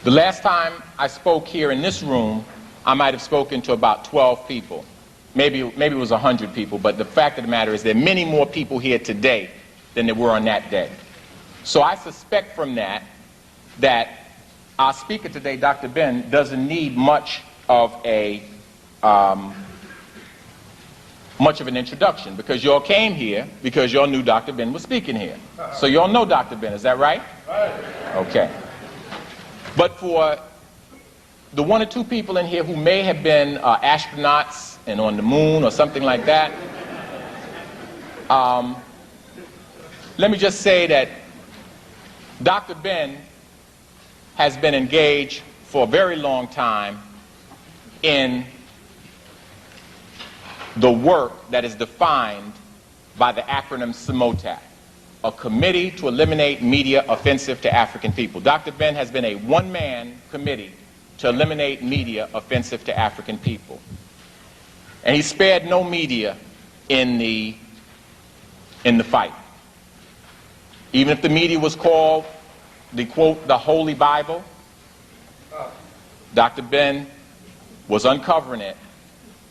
The last time I spoke here in this room, I might have spoken to about 12 people. Maybe it was 100 people, but the fact of the matter is there are many more people here today than there were on that day. So I suspect from that our speaker today, Dr. Ben, doesn't need much of an introduction, because y'all came here because y'all knew Dr. Ben was speaking here. So y'all know Dr. Ben, is that right? Right. Okay. But for the one or two people in here who may have been astronauts and on the moon or something like that, let me just say that Dr. Ben has been engaged for a very long time in the work that is defined by the acronym SIMOTAP, a committee to eliminate media offensive to African people. Dr. Ben has been a one-man committee to eliminate media offensive to African people. And he spared no media in the fight. Even if the media was called the, quote, the Holy Bible, Dr. Ben was uncovering it,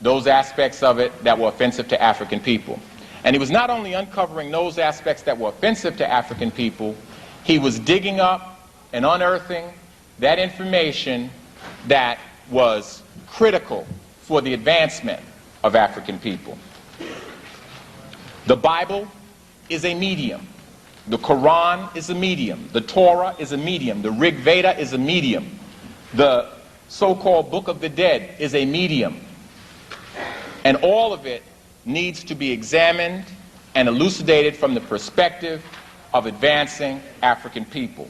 those aspects of it that were offensive to African people. And he was not only uncovering those aspects that were offensive to African people, he was digging up and unearthing that information that was critical for the advancement of African people. The Bible is a medium. The Quran is a medium. The Torah is a medium. The Rig Veda is a medium. The so-called Book of the Dead is a medium. And all of it needs to be examined and elucidated from the perspective of advancing African people.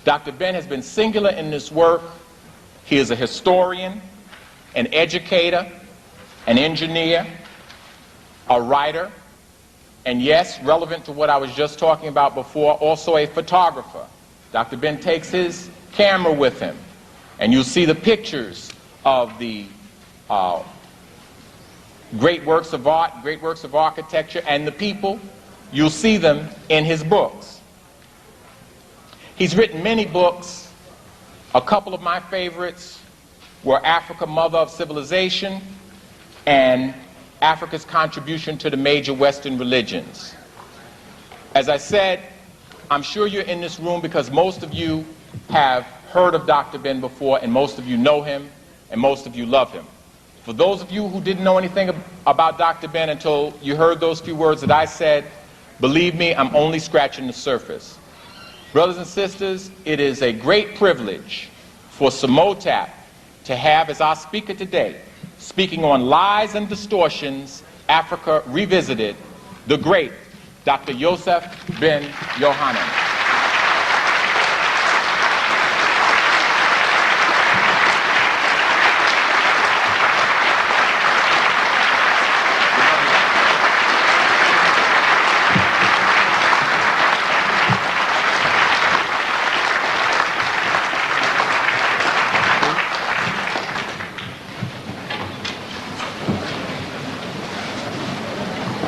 Dr. Ben has been singular in this work. He is a historian, an educator, an engineer, a writer, and yes, relevant to what I was just talking about before, also a photographer. Dr. Ben takes his camera with him, and you'll see the pictures of the great works of art, great works of architecture, and the people. You'll see them in his books. He's written many books. A couple of my favorites were Africa, Mother of Civilization, and Africa's Contribution to the Major Western Religions. As I said, I'm sure you're in this room because most of you have heard of Dr. Ben before, and most of you know him, and most of you love him. For those of you who didn't know anything about Dr. Ben until you heard those few words that I said, believe me, I'm only scratching the surface. Brothers and sisters, it is a great privilege for SIMOTAP to have as our speaker today, speaking on Lies and Distortions, Africa Revisited, the great Dr. Yosef Ben-Jochannan.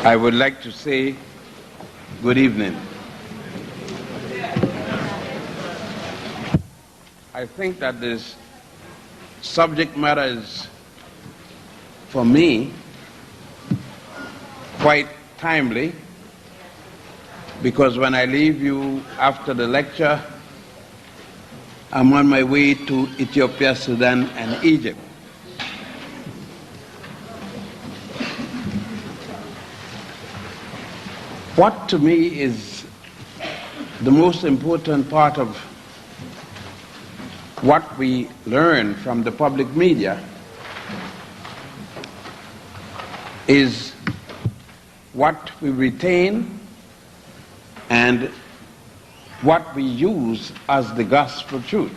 I would like to say good evening. I think that this subject matter is, for me, quite timely, because when I leave you after the lecture, I'm on my way to Ethiopia, Sudan, and Egypt. What to me is the most important part of what we learn from the public media is what we retain and what we use as the gospel truth.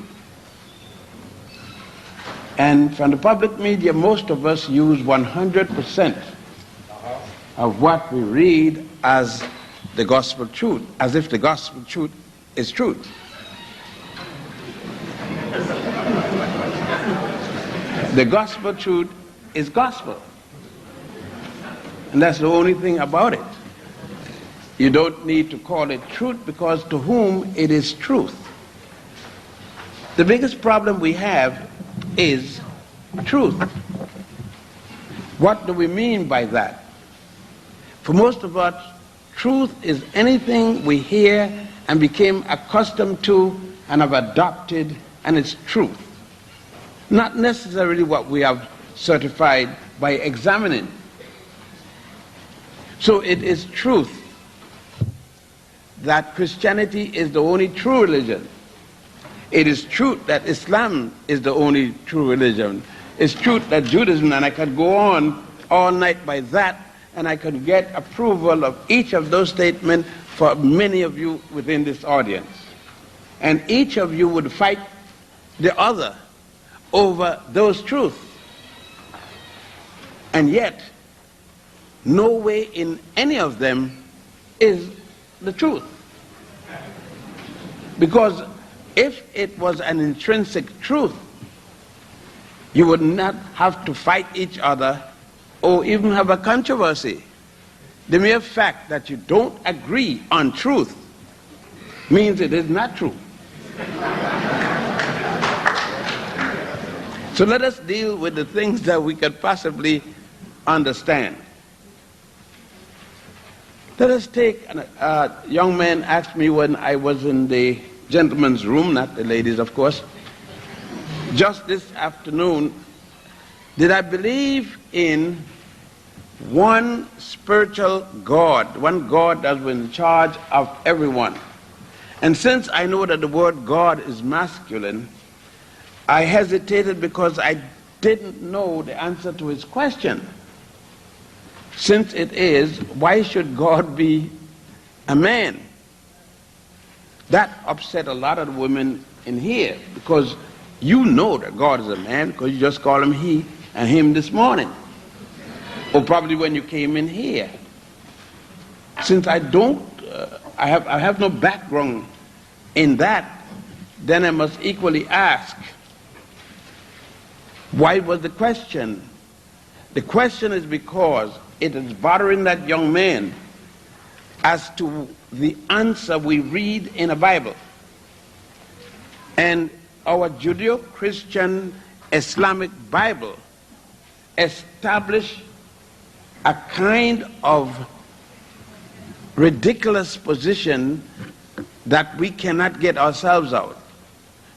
And from the public media, most of us use 100% of what we read as the gospel truth, as if the gospel truth is truth. The gospel truth is gospel. And that's the only thing about it. You don't need to call it truth, because to whom it is truth. The biggest problem we have is truth. What do we mean by that? For most of us, truth is anything we hear and became accustomed to and have adopted, and it's truth. Not necessarily what we have certified by examining. So it is truth that Christianity is the only true religion. It is truth that Islam is the only true religion. It's truth that Judaism, and I could go on all night by that, and I could get approval of each of those statements for many of you within this audience. And each of you would fight the other over those truths. And yet, no way in any of them is the truth. Because if it was an intrinsic truth, you would not have to fight each other or even have a controversy. The mere fact that you don't agree on truth means it is not true. So let us deal with the things that we could possibly understand. Let us take, a young man asked me when I was in the gentleman's room, not the ladies of course, just this afternoon, did I believe in one spiritual God, one God that was in charge of everyone? And since I know that the word God is masculine, I hesitated because I didn't know the answer to his question. Since it is, why should God be a man? That upset a lot of the women in here, because you know that God is a man because you just call him he and him this morning, or probably when you came in here. Since I don't, I have no background in that, then I must equally ask, why was the question? The question is because it is bothering that young man as to the answer we read in the Bible. And our Judeo-Christian Islamic Bible established a kind of ridiculous position that we cannot get ourselves out.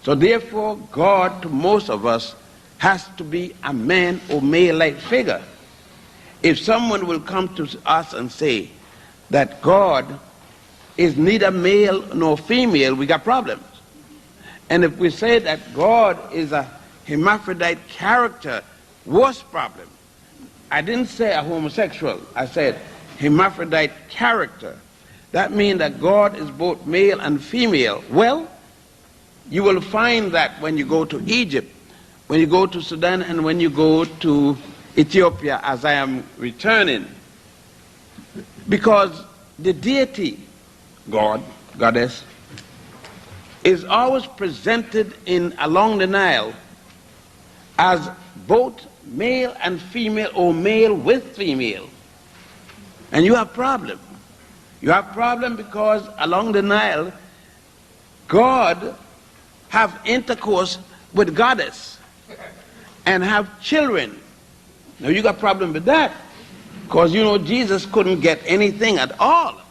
So therefore, God, to most of us, has to be a man or male-like figure. If someone will come to us and say that God is neither male nor female, we got problems. And if we say that God is a hermaphrodite character, worse problem. I didn't say a homosexual, I said hermaphrodite character. That means that God is both male and female. Well, you will find that when you go to Egypt, when you go to Sudan, and when you go to Ethiopia, as I am returning. Because the deity, God, goddess, is always presented along the Nile as both male and female, or male with female. And you have problem. You have problem because along the Nile, God have intercourse with goddess and have children. Now you got problem with that, because you know Jesus couldn't get anything at all.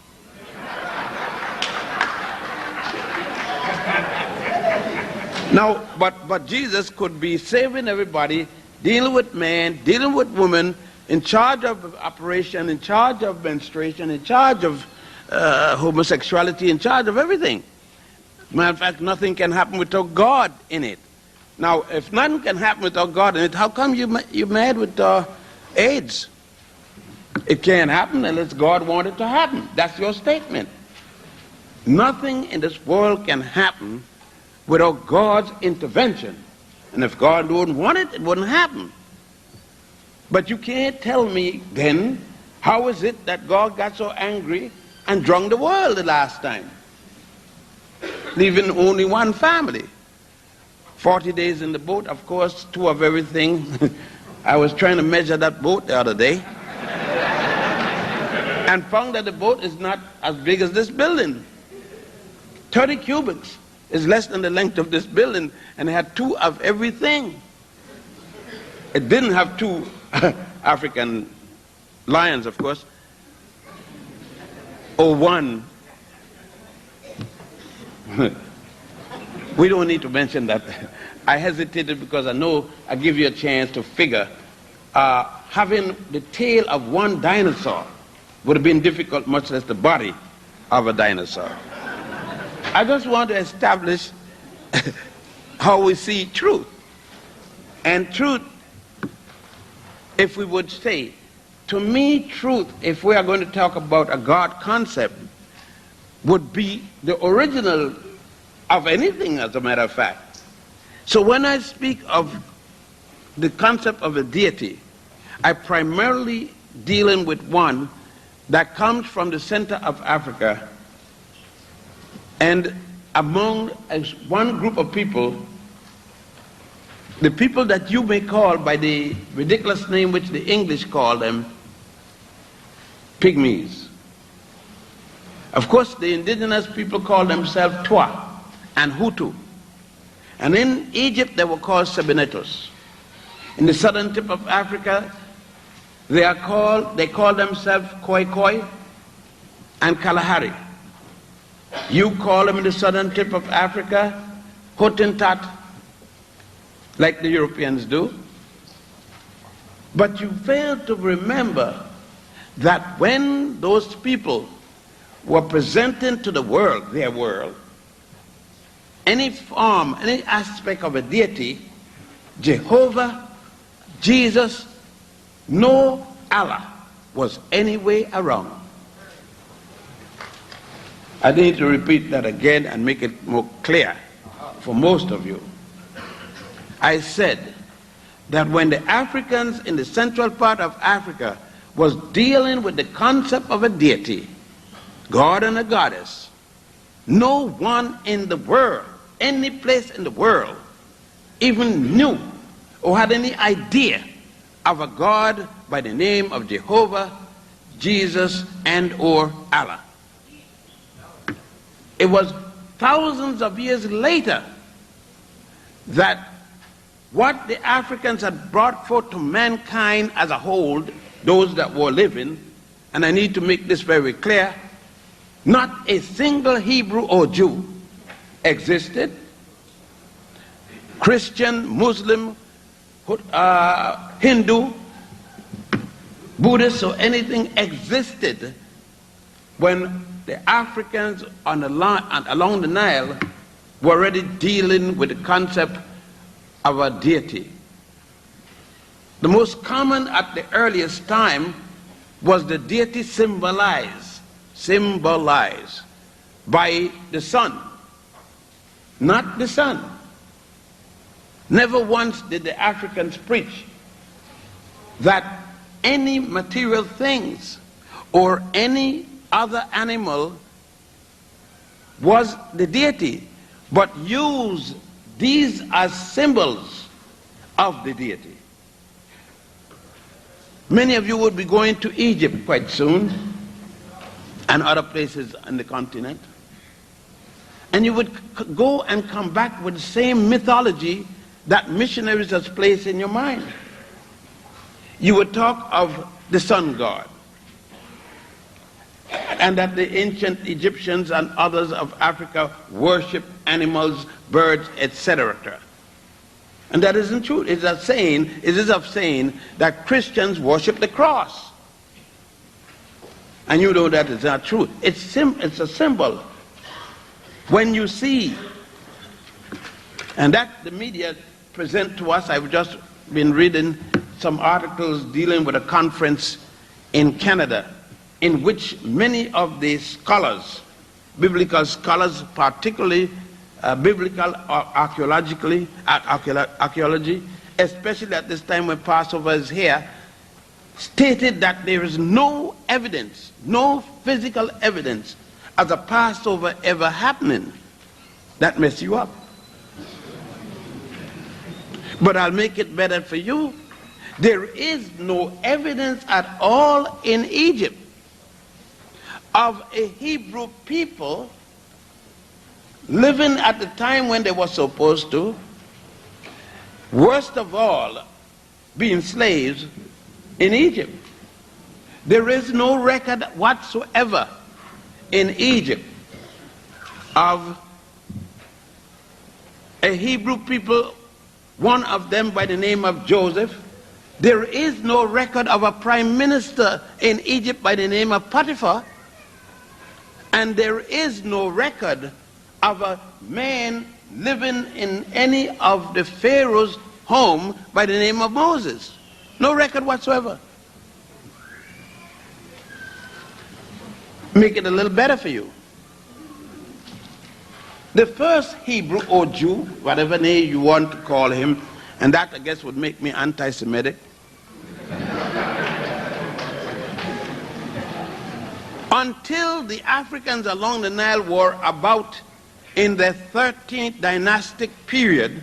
Now, but Jesus could be saving everybody, dealing with man, dealing with woman, in charge of operation, in charge of menstruation, in charge of homosexuality, in charge of everything. Matter of fact, nothing can happen without God in it. Now, if nothing can happen without God in it, how come you're mad with AIDS? It can't happen unless God wanted it to happen. That's your statement. Nothing in this world can happen without God's intervention. And if God wouldn't want it, it wouldn't happen. But you can't tell me then, how is it that God got so angry and drunk the world the last time, leaving only one family? 40 days in the boat, of course, 2 of everything. I was trying to measure that boat the other day and found that the boat is not as big as this building. 30 cubics. It's less than the length of this building, and it had 2 of everything. It didn't have 2 African lions, of course, or 1. We don't need to mention that. I hesitated because I know I give you a chance to figure. Having the tail of 1 dinosaur would have been difficult, much less the body of a dinosaur. I just want to establish how we see truth. And truth, if we would say, to me, truth, if we are going to talk about a God concept, would be the original of anything, as a matter of fact. So when I speak of the concept of a deity, I primarily dealing with one that comes from the center of Africa, and among one group of people, the people that you may call by the ridiculous name which the English call them, pygmies. Of course, the indigenous people call themselves Twa and Hutu. And in Egypt, they were called Sebenetos. In the southern tip of Africa, they call themselves Khoi Khoi and Kalahari. You call them in the southern tip of Africa Hottentot, like the Europeans do. But you fail to remember that when those people were presenting to the world, their world, any form, any aspect of a deity, Jehovah, Jesus, no Allah was anywhere around. I need to repeat that again and make it more clear for most of you. I said that when the Africans in the central part of Africa was dealing with the concept of a deity, God and a goddess, no one in the world, any place in the world, even knew or had any idea of a God by the name of Jehovah, Jesus, and or Allah. It was thousands of years later that what the Africans had brought forth to mankind as a whole, those that were living, and I need to make this very clear, not a single Hebrew or Jew existed. Christian, Muslim, Hindu, Buddhist, or anything existed when the Africans along the Nile were already dealing with the concept of a deity. The most common at the earliest time was the deity symbolized by the sun, not the sun. Never once did the Africans preach that any material things or any other animal was the deity, but use these as symbols of the deity. Many of you would be going to Egypt quite soon and other places on the continent, and you would go and come back with the same mythology that missionaries has placed in your mind. You would talk of the sun god, and that the ancient Egyptians and others of Africa worship animals, birds, etc. And that isn't true. It is of saying that Christians worship the cross. And you know that is not true. It's a symbol. When you see, and that the media present to us, I've just been reading some articles dealing with a conference in Canada, in which many of the scholars, biblical scholars, particularly biblical archaeology, especially at this time when Passover is here, stated that there is no evidence, no physical evidence of the Passover ever happening. That mess you up. But I'll make it better for you. There is no evidence at all in Egypt of a Hebrew people living at the time when they were supposed to, worst of all, being slaves in Egypt. There is no record whatsoever in Egypt of a Hebrew people, one of them by the name of Joseph. There is no record of a prime minister in Egypt by the name of Potiphar. And there is no record of a man living in any of the Pharaoh's home by the name of Moses. No record whatsoever. Make it a little better for you. The first Hebrew or Jew, whatever name you want to call him, and that I guess would make me anti-Semitic, until the Africans along the Nile were about in the 13th dynastic period,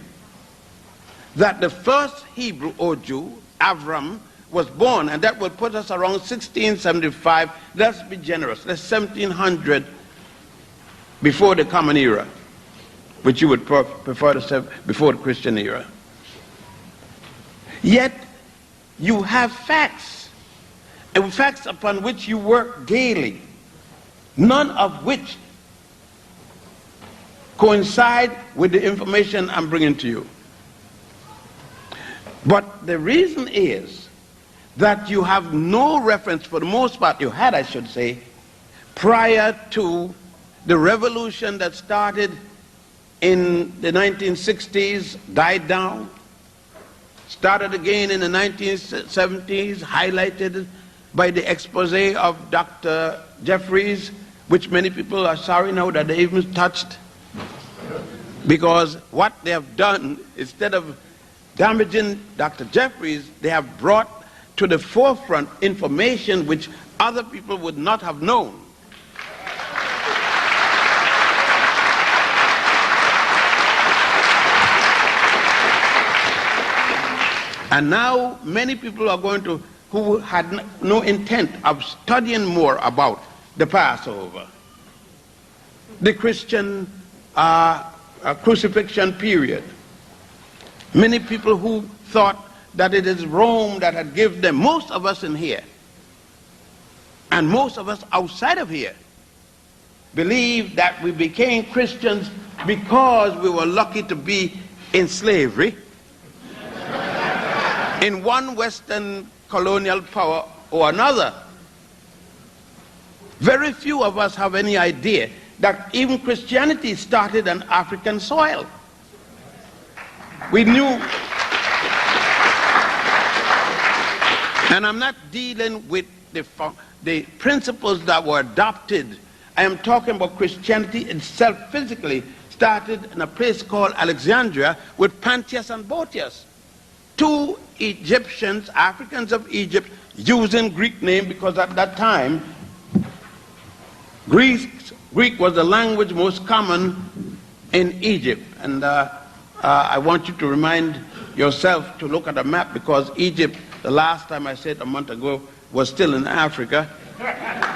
that the first Hebrew or Jew, Avram, was born, and that would put us around 1675. Let's be generous. Let's 1700 before the Common Era, which you would prefer to say before the Christian era. Yet you have facts, and facts upon which you work daily, none of which coincide with the information I'm bringing to you. But the reason is that you have no reference, for the most part, you had, I should say, prior to the revolution that started in the 1960s, died down, started again in the 1970s, highlighted by the expose of Dr. Jeffries, which many people are sorry now that they even touched, because what they have done, instead of damaging Dr. Jeffries, they have brought to the forefront information which other people would not have known. And now many people are going to, who had no intent of studying more about the Passover, the Christian crucifixion period. Many people who thought that it is Rome that had given them, most of us in here, and most of us outside of here, believe that we became Christians because we were lucky to be in slavery in one Western colonial power or another. Very few of us have any idea that even Christianity started on African soil. We knew, and I'm not dealing with the principles that were adopted. I am talking about Christianity itself physically started in a place called Alexandria with Pantheas and Boetius, two Egyptians, Africans of Egypt, using Greek name because at that time Greek was the language most common in Egypt. And I want you to remind yourself to look at a map, because Egypt, the last time I said a month ago, was still in Africa,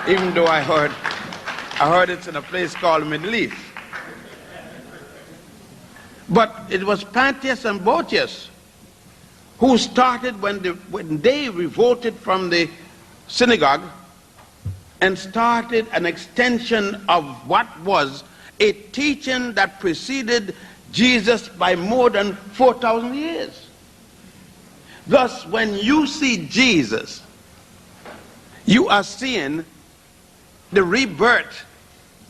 even though I heard it's in a place called Middle East. But it was Pantheas and Boetius who started when they revolted from the synagogue and started an extension of what was a teaching that preceded Jesus by more than 4,000 years. Thus, when you see Jesus, you are seeing the rebirth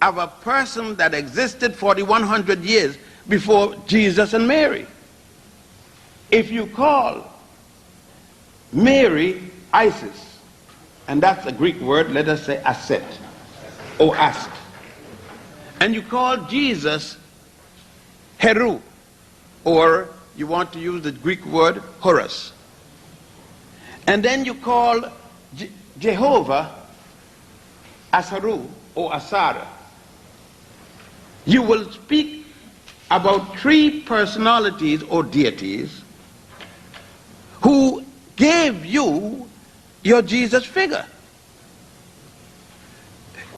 of a person that existed 4,100 years before Jesus and Mary. If you call Mary Isis, and that's a Greek word, let us say Aset, or Ast, and you call Jesus Heru, or you want to use the Greek word Horus, and then you call Jehovah Asaru or Asara, you will speak about three personalities or deities who gave you your Jesus figure.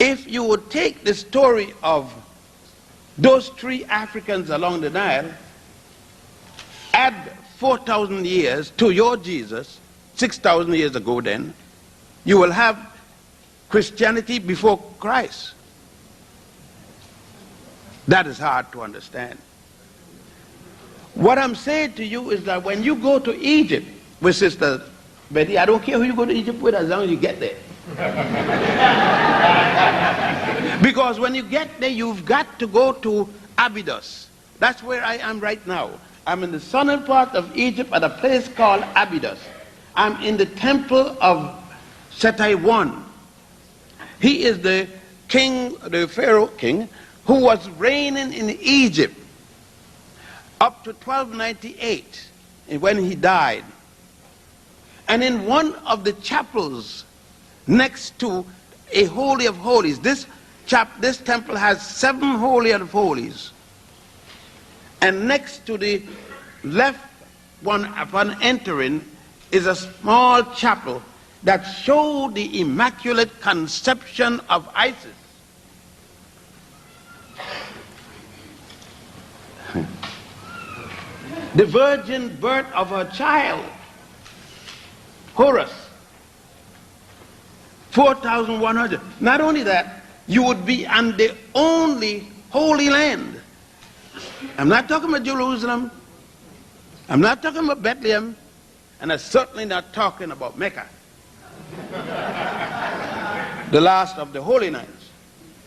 If you would take the story of Those 3 Africans along the Nile, add 4,000 years to your Jesus, 6,000 years ago then, you will have Christianity before Christ. That is hard to understand. What I'm saying to you is that when you go to Egypt with Sister Betty, I don't care who you go to Egypt with as long as you get there. Because when you get there, you've got to go to Abydos. That's where I am right now. I'm in the southern part of Egypt at a place called Abydos. I'm in the temple of Setai I. He is the king, the Pharaoh king, who was reigning in Egypt up to 1298 when he died. And in one of the chapels next to a Holy of Holies, this temple has 7 Holy of Holies. And next to the left one upon entering is a small chapel that showed the Immaculate Conception of Isis. The virgin birth of her child, Horus, 4,100. Not only that, you would be on the only holy land. I'm not talking about Jerusalem. I'm not talking about Bethlehem. And I'm certainly not talking about Mecca, the last of the holy lands.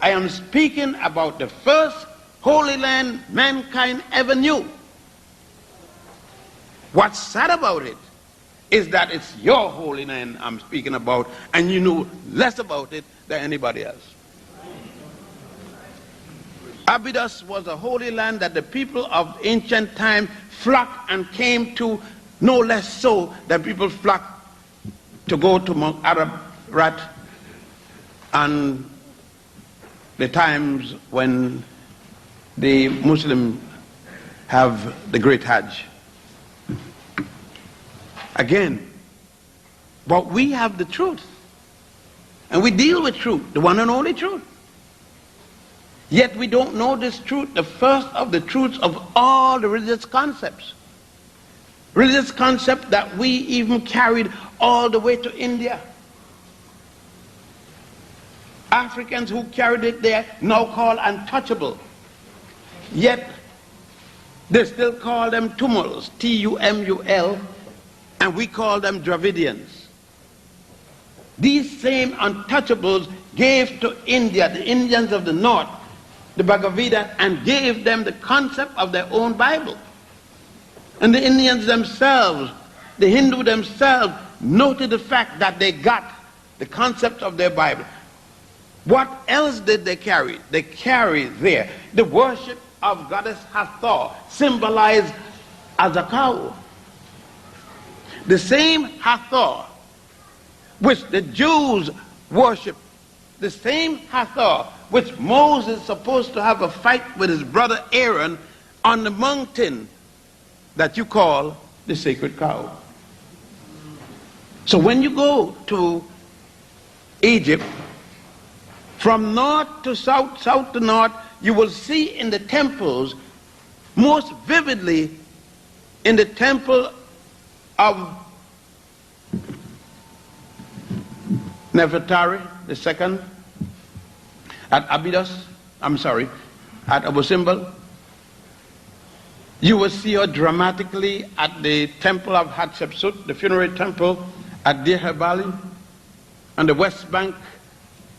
I am speaking about the first holy land mankind ever knew. What's sad about it is that it's your holy land I'm speaking about, and you know less about it than anybody else. Abydos was a holy land that the people of ancient time flocked and came to, no less so than people flocked to go to Mount Ararat and the times when the Muslims have the Great Hajj. Again, but we have the truth, and we deal with truth, the one and only truth. Yet we don't know this truth, the first of the truths of all the religious concepts. Religious concept that we even carried all the way to India. Africans who carried it there now call untouchable. Yet they still call them Tumuls, T-U-M-U-L, and we call them Dravidians. These same untouchables gave to India, the Indians of the north, the Bhagavad Gita, and gave them the concept of their own Bible. And the Indians themselves, the Hindu themselves, noted the fact that they got the concept of their Bible. What else did they carry? They carried there the worship of Goddess Hathor, symbolized as a cow. The same Hathor which the Jews worship, the same Hathor which Moses is supposed to have a fight with his brother Aaron on the mountain that you call the sacred cow. So when you go to Egypt, from north to south, south to north, you will see in the temples, most vividly in the temple of Nefertari II at Abydos, at Abu Simbel. You will see her dramatically at the temple of Hatshepsut, the funerary temple at Deir Hebali, on the west bank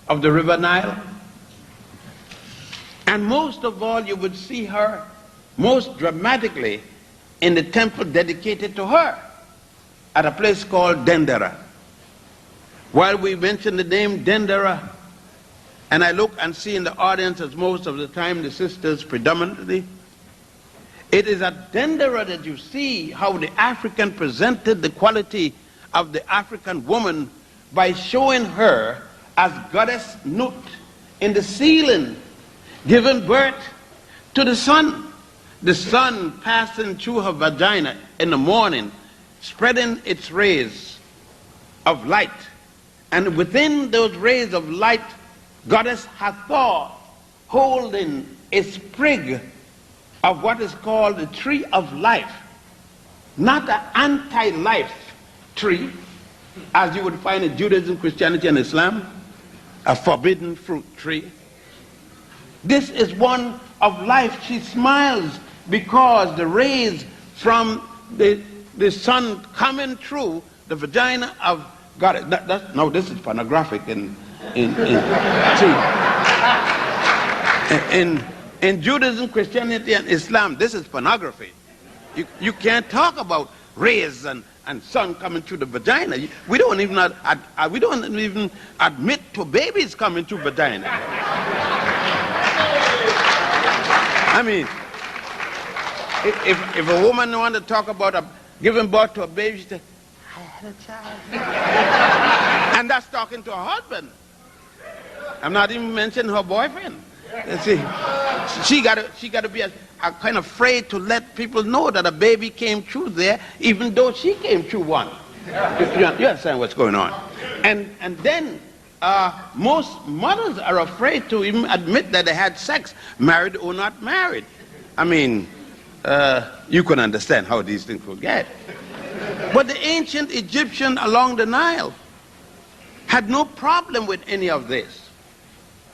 of the river Nile. And most of all, you would see her most dramatically in the temple dedicated to her at a place called Dendera. While we mention the name Dendera, and I look and see in the audience, as most of the time the sisters predominantly, it is at Dendera that you see how the African presented the quality of the African woman by showing her as goddess Nut in the ceiling, giving birth to the sun passing through her vagina in the morning, spreading its rays of light. And within those rays of light, Goddess Hathor holding a sprig of what is called the tree of life, not an anti-life tree, as you would find in Judaism, Christianity, and Islam, a forbidden fruit tree. This is one of life. She smiles because the rays from the sun coming through the vagina of God. No, this is pornographic in Judaism, Christianity, and Islam. This is pornography. You can't talk about rays and sun coming through the vagina. We don't even admit to babies coming through vagina. I mean, if a woman wants to talk about giving birth to a baby, she says, I had a child. And that's talking to her husband. I'm not even mentioning her boyfriend. You see, she got to be a kind of afraid to let people know that a baby came through there, even though she came through one. You understand what's going on? And then most mothers are afraid to even admit that they had sex, married or not married. I mean, you can understand how these things will get. But the ancient Egyptian along the Nile had no problem with any of this.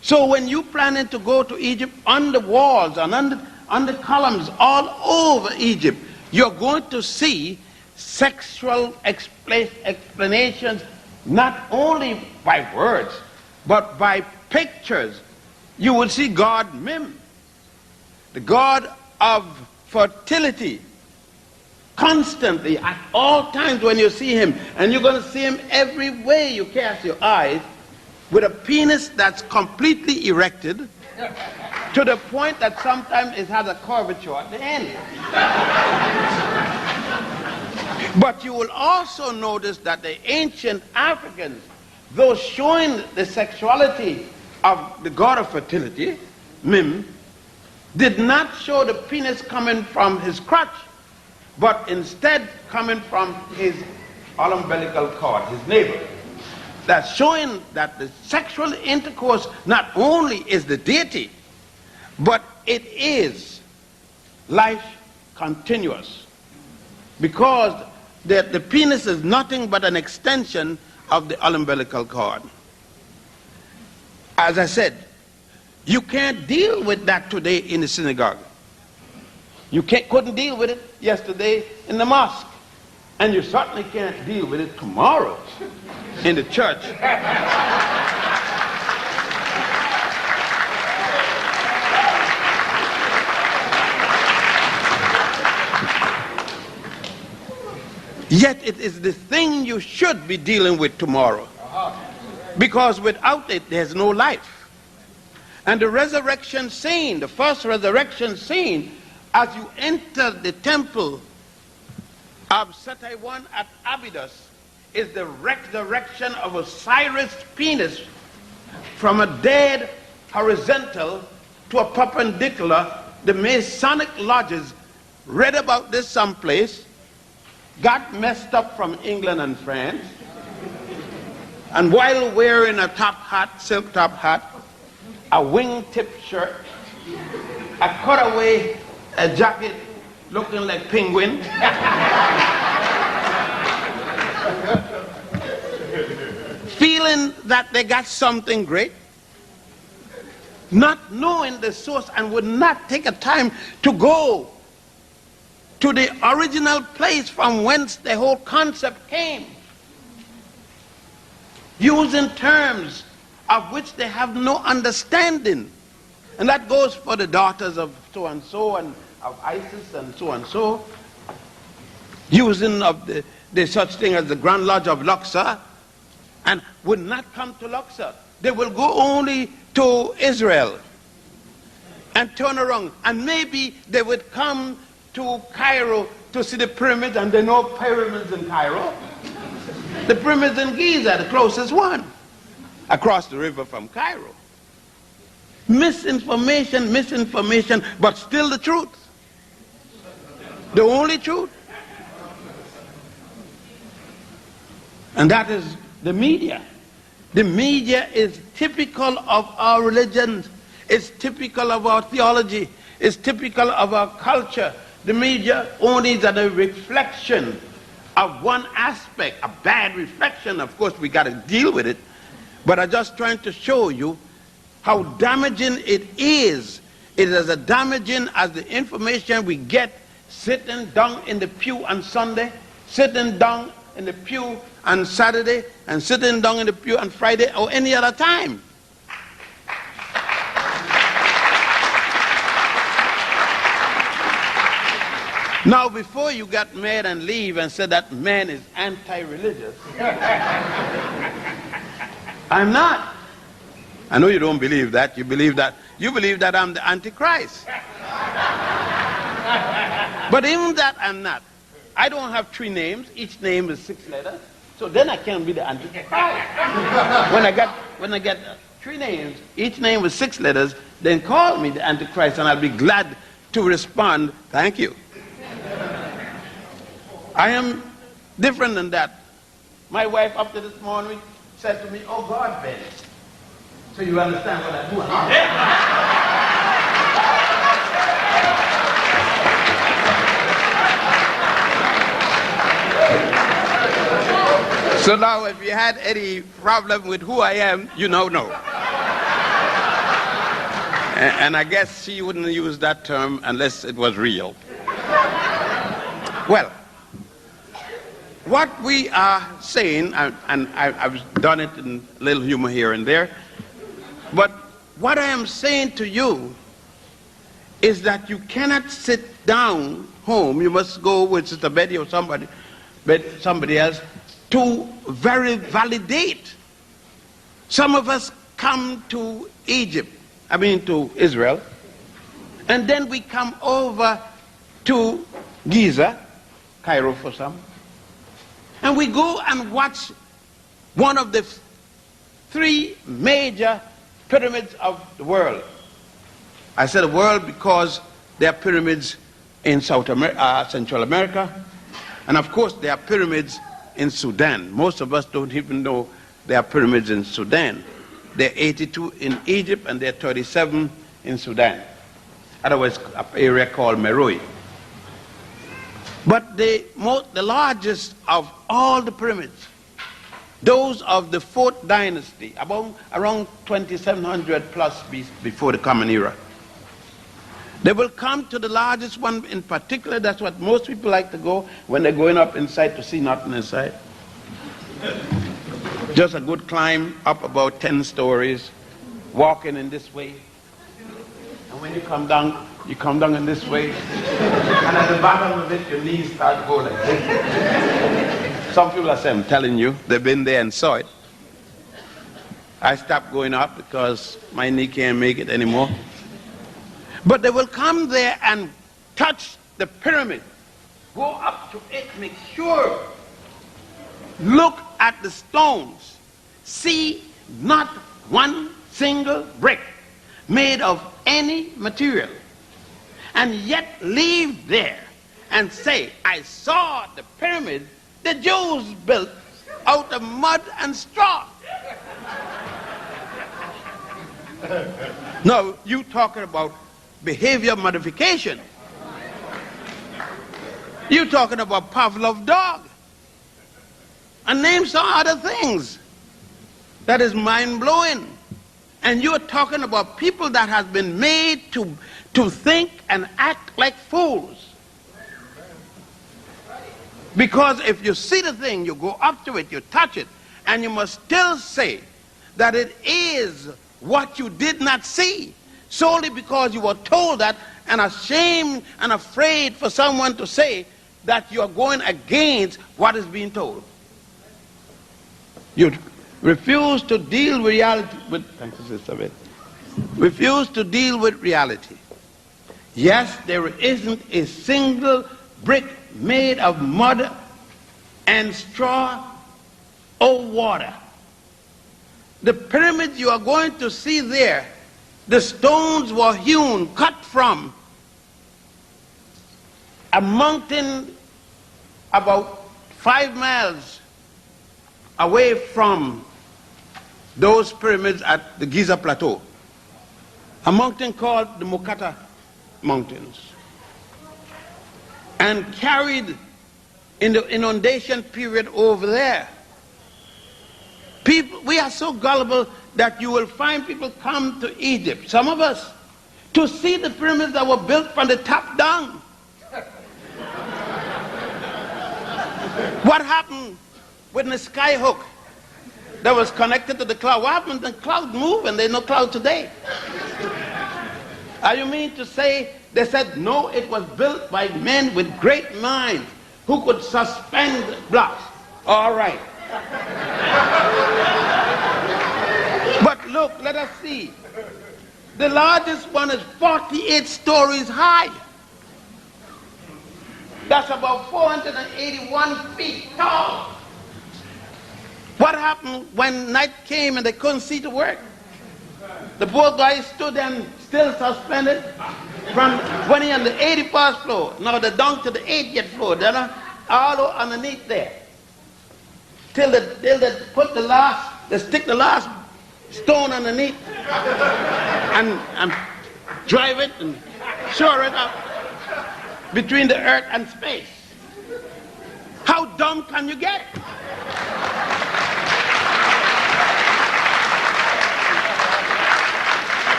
So when you're planning to go to Egypt, on the walls and on the columns all over Egypt, you're going to see sexual explanations, not only by words, but by pictures. You will see God Mim, the god of fertility, constantly, at all times when you see him. And you're going to see him every way you cast your eyes, with a penis that's completely erected, to the point that sometimes it has a curvature at the end. But you will also notice that the ancient Africans, though showing the sexuality of the god of fertility, Mim, did not show the penis coming from his crotch, but instead coming from his umbilical cord, his navel. That's showing that the sexual intercourse not only is the deity, but it is life continuous. Because the penis is nothing but an extension of the umbilical cord. As I said, you can't deal with that today in the synagogue. You couldn't deal with it yesterday in the mosque. And you certainly can't deal with it tomorrow in the church. Yet it is the thing you should be dealing with tomorrow. Because without it, there's no life. And the resurrection scene, the first resurrection scene, as you enter the temple of Setaiwan at Abydos, is the resurrection of Osiris' penis from a dead horizontal to a perpendicular. The Masonic lodges read about this someplace, got messed up from England and France, and while wearing a top hat, silk top hat, a wingtip shirt, a cutaway jacket looking like penguin, feeling that they got something great, not knowing the source, and would not take a time to go to the original place from whence the whole concept came, using terms of which they have no understanding. And that goes for the daughters of so-and-so and of Isis and so-and-so, using of the such thing as the Grand Lodge of Luxor, and would not come to Luxor. They will go only to Israel and turn around. And maybe they would come to Cairo to see the pyramids, and there are no pyramids in Cairo. The pyramids in Giza, the closest one, across the river from Cairo. Misinformation, but still the truth. The only truth. And that is the media. The media is typical of our religions. It's typical of our theology. It's typical of our culture. The media only is a reflection of one aspect, a bad reflection. Of course, we got to deal with it. But I'm just trying to show you how damaging it is. It is as damaging as the information we get sitting down in the pew on Sunday, sitting down in the pew on Saturday, and sitting down in the pew on Friday or any other time. Now, before you got mad and leave and said that man is anti-religious, I'm not. I know you don't believe that. You believe that I'm the Antichrist. But even that I'm not. I don't have 3 names. Each name is 6 letters. So then I can't be the Antichrist. when I get 3 names, each name with 6 letters, then call me the Antichrist, and I'll be glad to respond, thank you. I am different than that. My wife, up to this morning, said to me, oh God, Ben. So you understand what I'm doing, So now if you had any problem with who I am, you now know. And I guess she wouldn't use that term unless it was real. Well, what we are saying, and I've done it in a little humor here and there, but what I am saying to you is that you cannot sit down home. You must go with Sister Betty or somebody else to validate. Some of us come to to Israel, and then we come over to Giza, Cairo for some, and we go and watch one of the 3 major pyramids of the world. I said the world because there are pyramids in Central America, and of course there are pyramids in Sudan. Most of us don't even know there are pyramids in Sudan. There are 82 in Egypt and there are 37 in Sudan. Otherwise, an area called Meroe. But the largest of all the pyramids, those of the 4th dynasty, around 2700 plus before the Common Era, they will come to the largest one in particular. That's what most people like to go when they're going up inside to see nothing inside. Just a good climb up about 10 stories, walking in this way. And when you come down in this way. And at the bottom of it, your knees start to go like this. Some people are saying, I'm telling you, they've been there and saw it. I stopped going up because my knee can't make it anymore. But they will come there and touch the pyramid, go up to it, make sure, look at the stones, see not one single brick made of any material, and yet leave there and say, I saw the pyramid the Jews built out of mud and straw. Now, you talking about behavior modification. You're talking about Pavlov's dog. And name some other things. That is mind-blowing. And you're talking about people that have been made to think and act like fools. Because if you see the thing, you go up to it, you touch it, and you must still say that it is what you did not see, solely because you were told that, and ashamed and afraid for someone to say that you are going against what is being told. You refuse to deal with reality. Thank you, Sister Beth. Refuse to deal with reality. Yes, there isn't a single brick made of mud and straw or water. The pyramids you are going to see there, the stones were hewn, cut from a mountain about 5 miles away from those pyramids at the Giza Plateau. a mountain called the Mokata Mountains, and carried in the inundation period over there. People, we are so gullible that you will find people come to Egypt, some of us, to see the pyramids that were built from the top down. What happened with the sky hook that was connected to the cloud? What happened? The cloud moved and there's no cloud today. Are you mean to say, they said, no, it was built by men with great minds who could suspend blocks. All right. But look, let us see. The largest one is 48 stories high. That's about 481 feet tall. What happened when night came and they couldn't see to work? The poor guy stood and still suspended from when he on the 81st floor. Now they're down to the 80th floor. They're all underneath there. Till they put the last, they stick the last stone underneath and drive it and shore it up between the earth and space. How dumb can you get?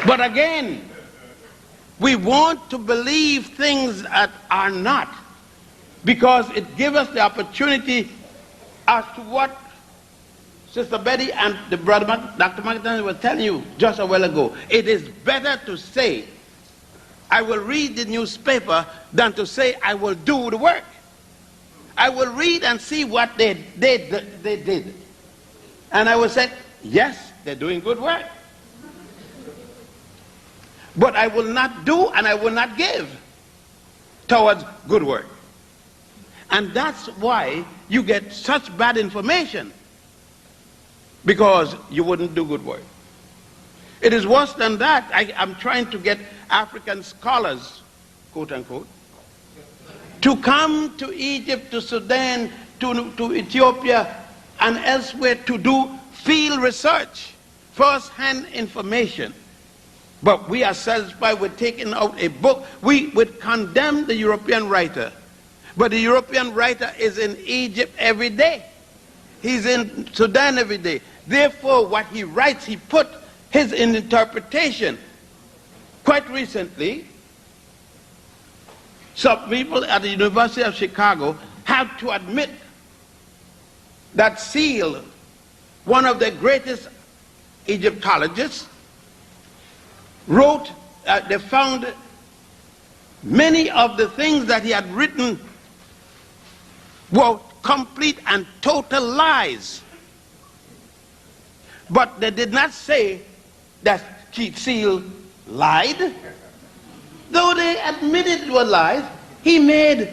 But again, we want to believe things that are not, because it gives us the opportunity as to what Sister Betty and the brother Dr. McIntyre were telling you just a while ago. It is better to say, I will read the newspaper, than to say, I will do the work. I will read and see what they did. And I will say, yes, they're doing good work. But I will not do and I will not give towards good work. And that's why you get such bad information, because you wouldn't do good work. It is worse than that. I'm trying to get African scholars, quote unquote, to come to Egypt, to Sudan, to Ethiopia, and elsewhere to do field research, first-hand information. But we are satisfied with taking out a book. We would condemn the European writer. But the European writer is in Egypt every day. He's in Sudan every day. Therefore, what he writes, he put his interpretation. Quite recently, some people at the University of Chicago have to admit that Seal, one of the greatest Egyptologists, wrote, they found many of the things that he had written were complete and total lies. But they did not say that Seal lied. Though they admitted it were lies, he made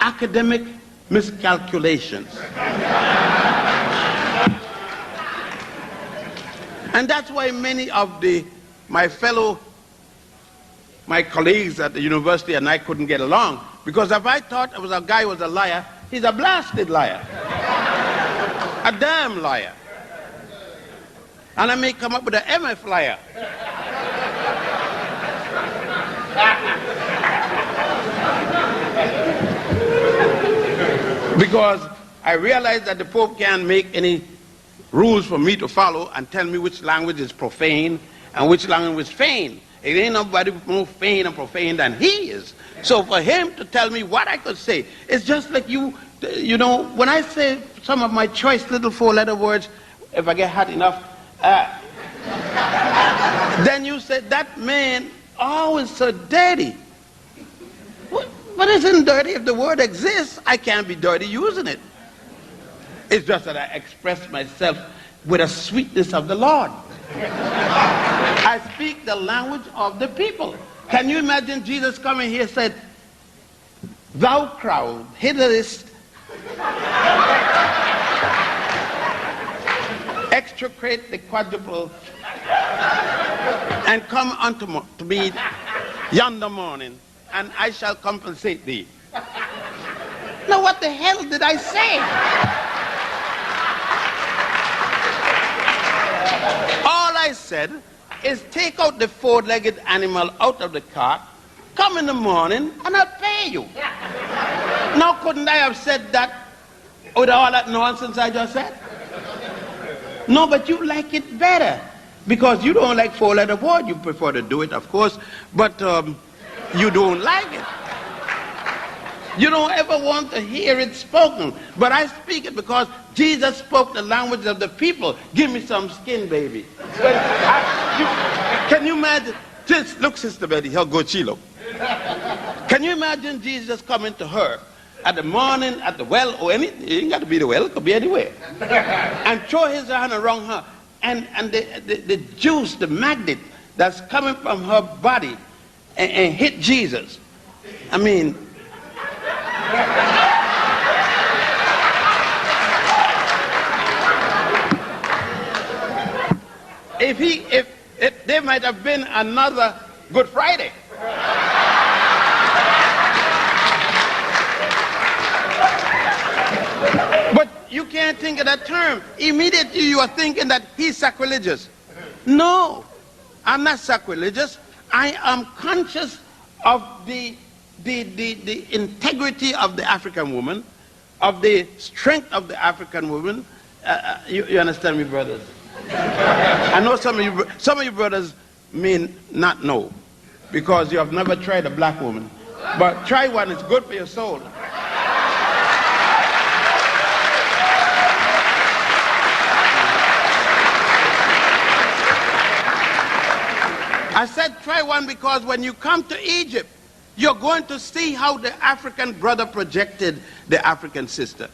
academic miscalculations. And that's why many of my colleagues at the university and I couldn't get along, because if I thought a guy was a liar, he's a blasted liar. A damn liar. And I may come up with an MF liar. Because I realize that the Pope can't make any rules for me to follow and tell me which language is profane and which language is feigned. It ain't nobody more feigned and profane than he is. So for him to tell me what I could say, it's just like you know, when I say some of my choice little four-letter words, if I get hot enough, then you say, that man always so dirty. What isn't dirty? If the word exists, I can't be dirty using it. It's just that I express myself with a sweetness of the Lord. I speak the language of the people. Can you imagine Jesus coming here and said, thou crowd, hitherist, extricate the quadruple, and come unto me yonder morning, and I shall compensate thee. Now what the hell did I say? All I said is take out the four-legged animal out of the cart, come in the morning, and I'll pay you. Now, couldn't I have said that with all that nonsense I just said? No, but you like it better because you don't like four-letter word. You prefer to do it, of course, but you don't like it. You don't ever want to hear it spoken. But I speak it because Jesus spoke the language of the people. Give me some skin, baby. Can you imagine? Just look, Sister Betty, how good she look. Can you imagine Jesus coming to her at the morning, at the well, or anything? It ain't got to be the well, it could be anywhere. And throw his hand around her. And the juice, the magnet that's coming from her body and hit Jesus. I mean, if there might have been another Good Friday. But you can't think of that term. Immediately you are thinking that he's sacrilegious. No, I'm not sacrilegious. I am conscious of the integrity of the African woman, of the strength of the African woman. You understand me, brothers? I know some of you brothers may not know because you have never tried a black woman. But try one, it's good for your soul. I said try one because when you come to Egypt, you're going to see how the African brother projected the African sister.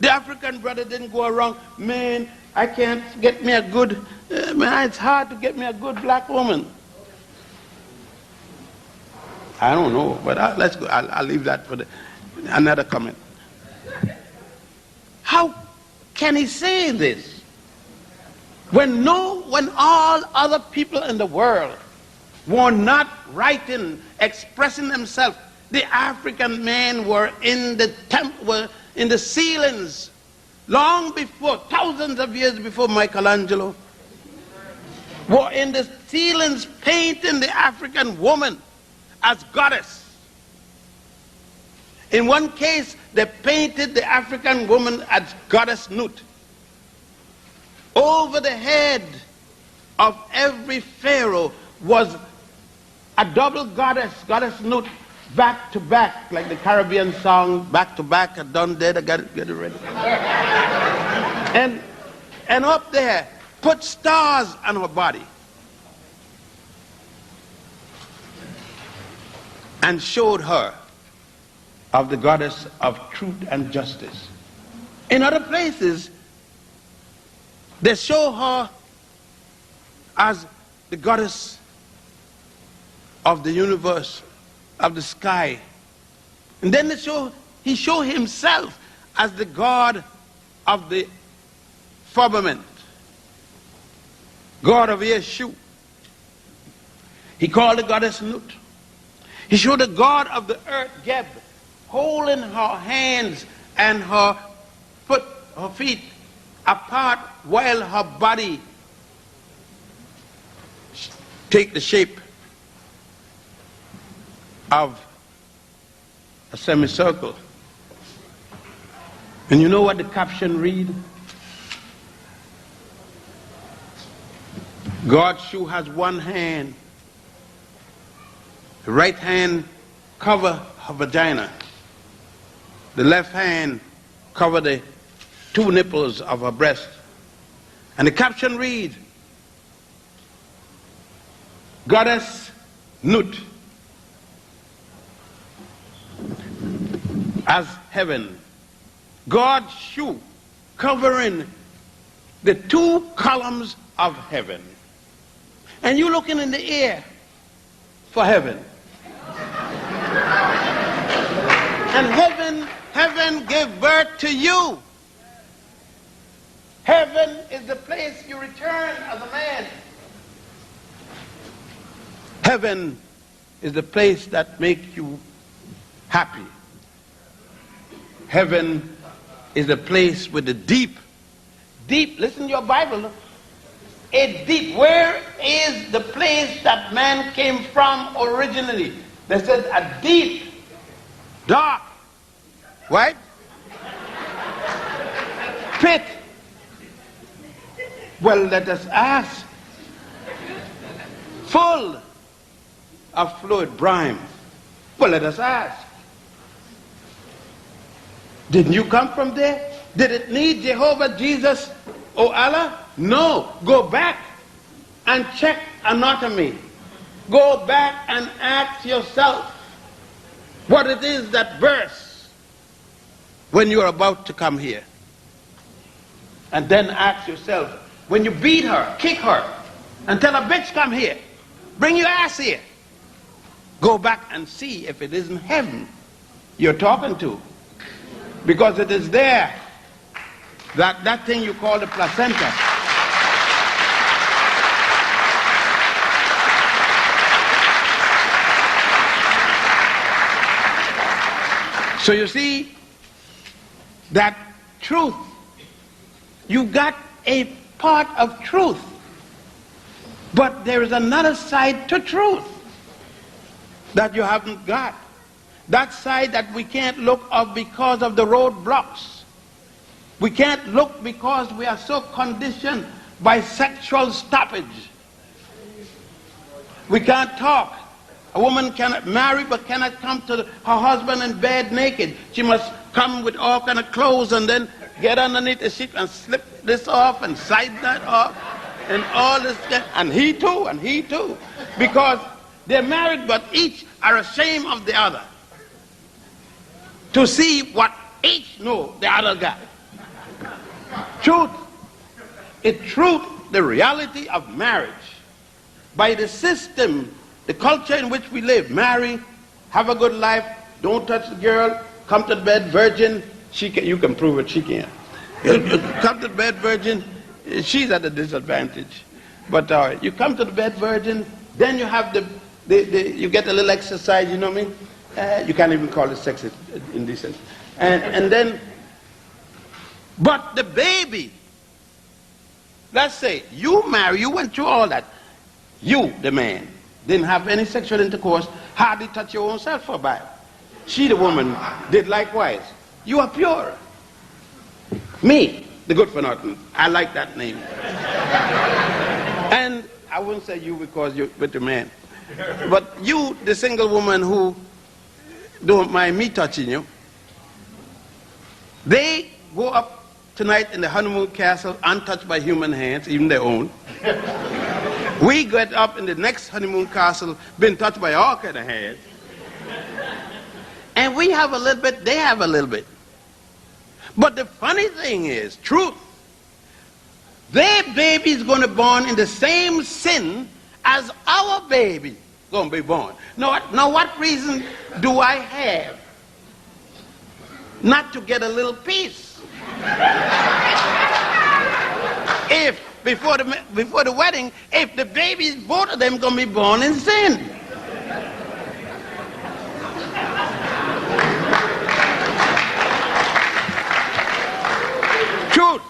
The African brother didn't go around, man, I can't get me a good, man, it's hard to get me a good black woman. I don't know, but let's go. I'll leave that for another comment. How can he say this when all other people in the world were not writing, expressing themselves? The African men were in the ceilings long before, thousands of years before Michelangelo, were in the ceilings painting the African woman as goddess. In one case, they painted the African woman as goddess Nut. Over the head of every pharaoh was a double goddess, goddess Nut, back to back, like the Caribbean song, back to back, I done dead, I got it, get it ready. And up there, put stars on her body. And showed her of the goddess of truth and justice. In other places, they show her as the goddess of the universe, of the sky. And then he showed himself as the god of the firmament, god of Yeshu. He called the goddess Nut. He showed the god of the earth, Geb, holding her hands and her feet apart while her body take the shape of a semicircle. And you know what the caption read? God's shoe has one hand. The right hand cover her vagina. The left hand cover the two nipples of her breast. And the caption reads, Goddess Nut as heaven. God's shoe covering the two columns of heaven. And you looking in the air for heaven. And heaven gave birth to you. Heaven is the place you return as a man. Heaven is the place that makes you happy. Heaven is the place with the deep, listen to your Bible, a deep. Where is the place that man came from originally? They said a deep, dark, right? Pit. Well, let us ask. Full of fluid, brine. Well, let us ask. Didn't you come from there? Did it need Jehovah, Jesus, or Allah? No. Go back and check anatomy. Go back and ask yourself what it is that bursts when you're about to come here. And then ask yourself, when you beat her, kick her, and tell her, bitch, come here, bring your ass here. Go back and see if it isn't heaven you're talking to. Because it is there, that thing you call the placenta. So you see, that truth, you got a part of truth, but there is another side to truth that you haven't got. That side that we can't look up because of the roadblocks. We can't look because we are so conditioned by sexual stoppage. We can't talk. A woman cannot marry but cannot come to her husband in bed naked. She must come with all kind of clothes and then get underneath the sheet and slip this off and side that off and all this. And he too. Because they're married but each are ashamed of the other. To see what each know the other got. Truth. It's truth, the reality of marriage. By the system, the culture in which we live, marry, have a good life, don't touch the girl, come to the bed virgin, you can prove it, she can't. Come to the bed virgin, she's at a disadvantage. But you come to the bed virgin, then you have you get a little exercise, you know what I mean? You can't even call it sex indecent. And then, but the baby, let's say you marry, you went through all that. You, the man, didn't have any sexual intercourse, hardly touch your own self for a while. She, the woman, did likewise. You are pure. Me, the good for nothing, I like that name. And I wouldn't say you because you're with the man. But you, the single woman who don't mind me touching you, they go up tonight in the honeymoon castle untouched by human hands, even their own. We get up in the next honeymoon castle, been touched by all kind of hands. And we have a little bit, they have a little bit. But the funny thing is, truth, their baby is going to be born in the same sin as our baby going to be born. Now what reason do I have not to get a little piece? If before the wedding, if the babies, both of them going to be born in sin. Truth.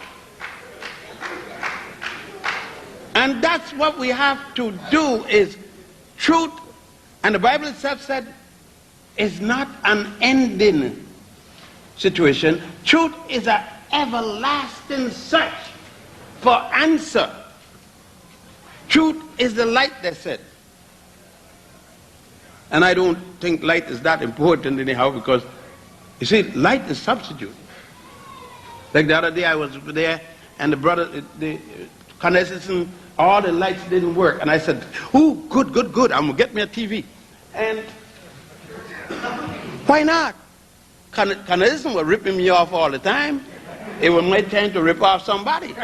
And that's what we have to do is truth. And the Bible itself said it's not an ending situation. Truth is an everlasting search for answer. Truth is the light, they said. And I don't think light is that important anyhow, because you see, light is substitute. Like the other day I was there and the brother, the condensation, all the lights didn't work. And I said, oh, good, I'm gonna get me a TV. And why not? Condensation was ripping me off all the time. It was my time to rip off somebody.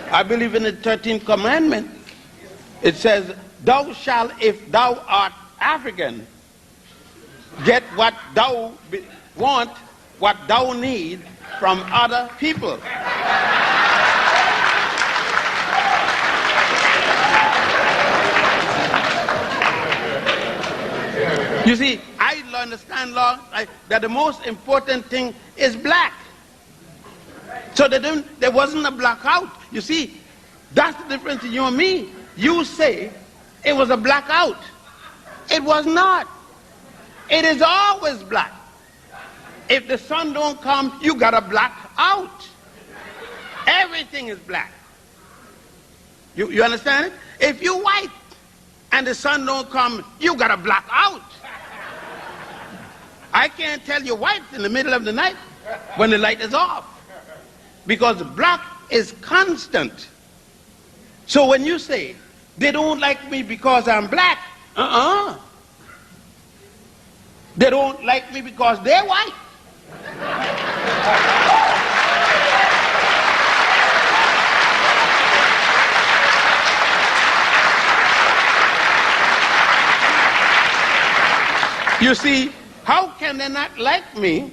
I believe in the 13th commandment. It says, thou shalt, if thou art African, get what thou want, what thou need from other people. You see, I understand law that the most important thing is black. So there wasn't a blackout. You see, That's the difference in you and me. You say it was a blackout. It was not. It is always black. If the sun don't come, you got a black out. Everything is black. You understand it? If you white and the sun don't come, you got a black out. I can't tell you white in the middle of the night when the light is off, because black is constant. So when you say they don't like me because I'm black, they don't like me because they're white. You see, how can they not like me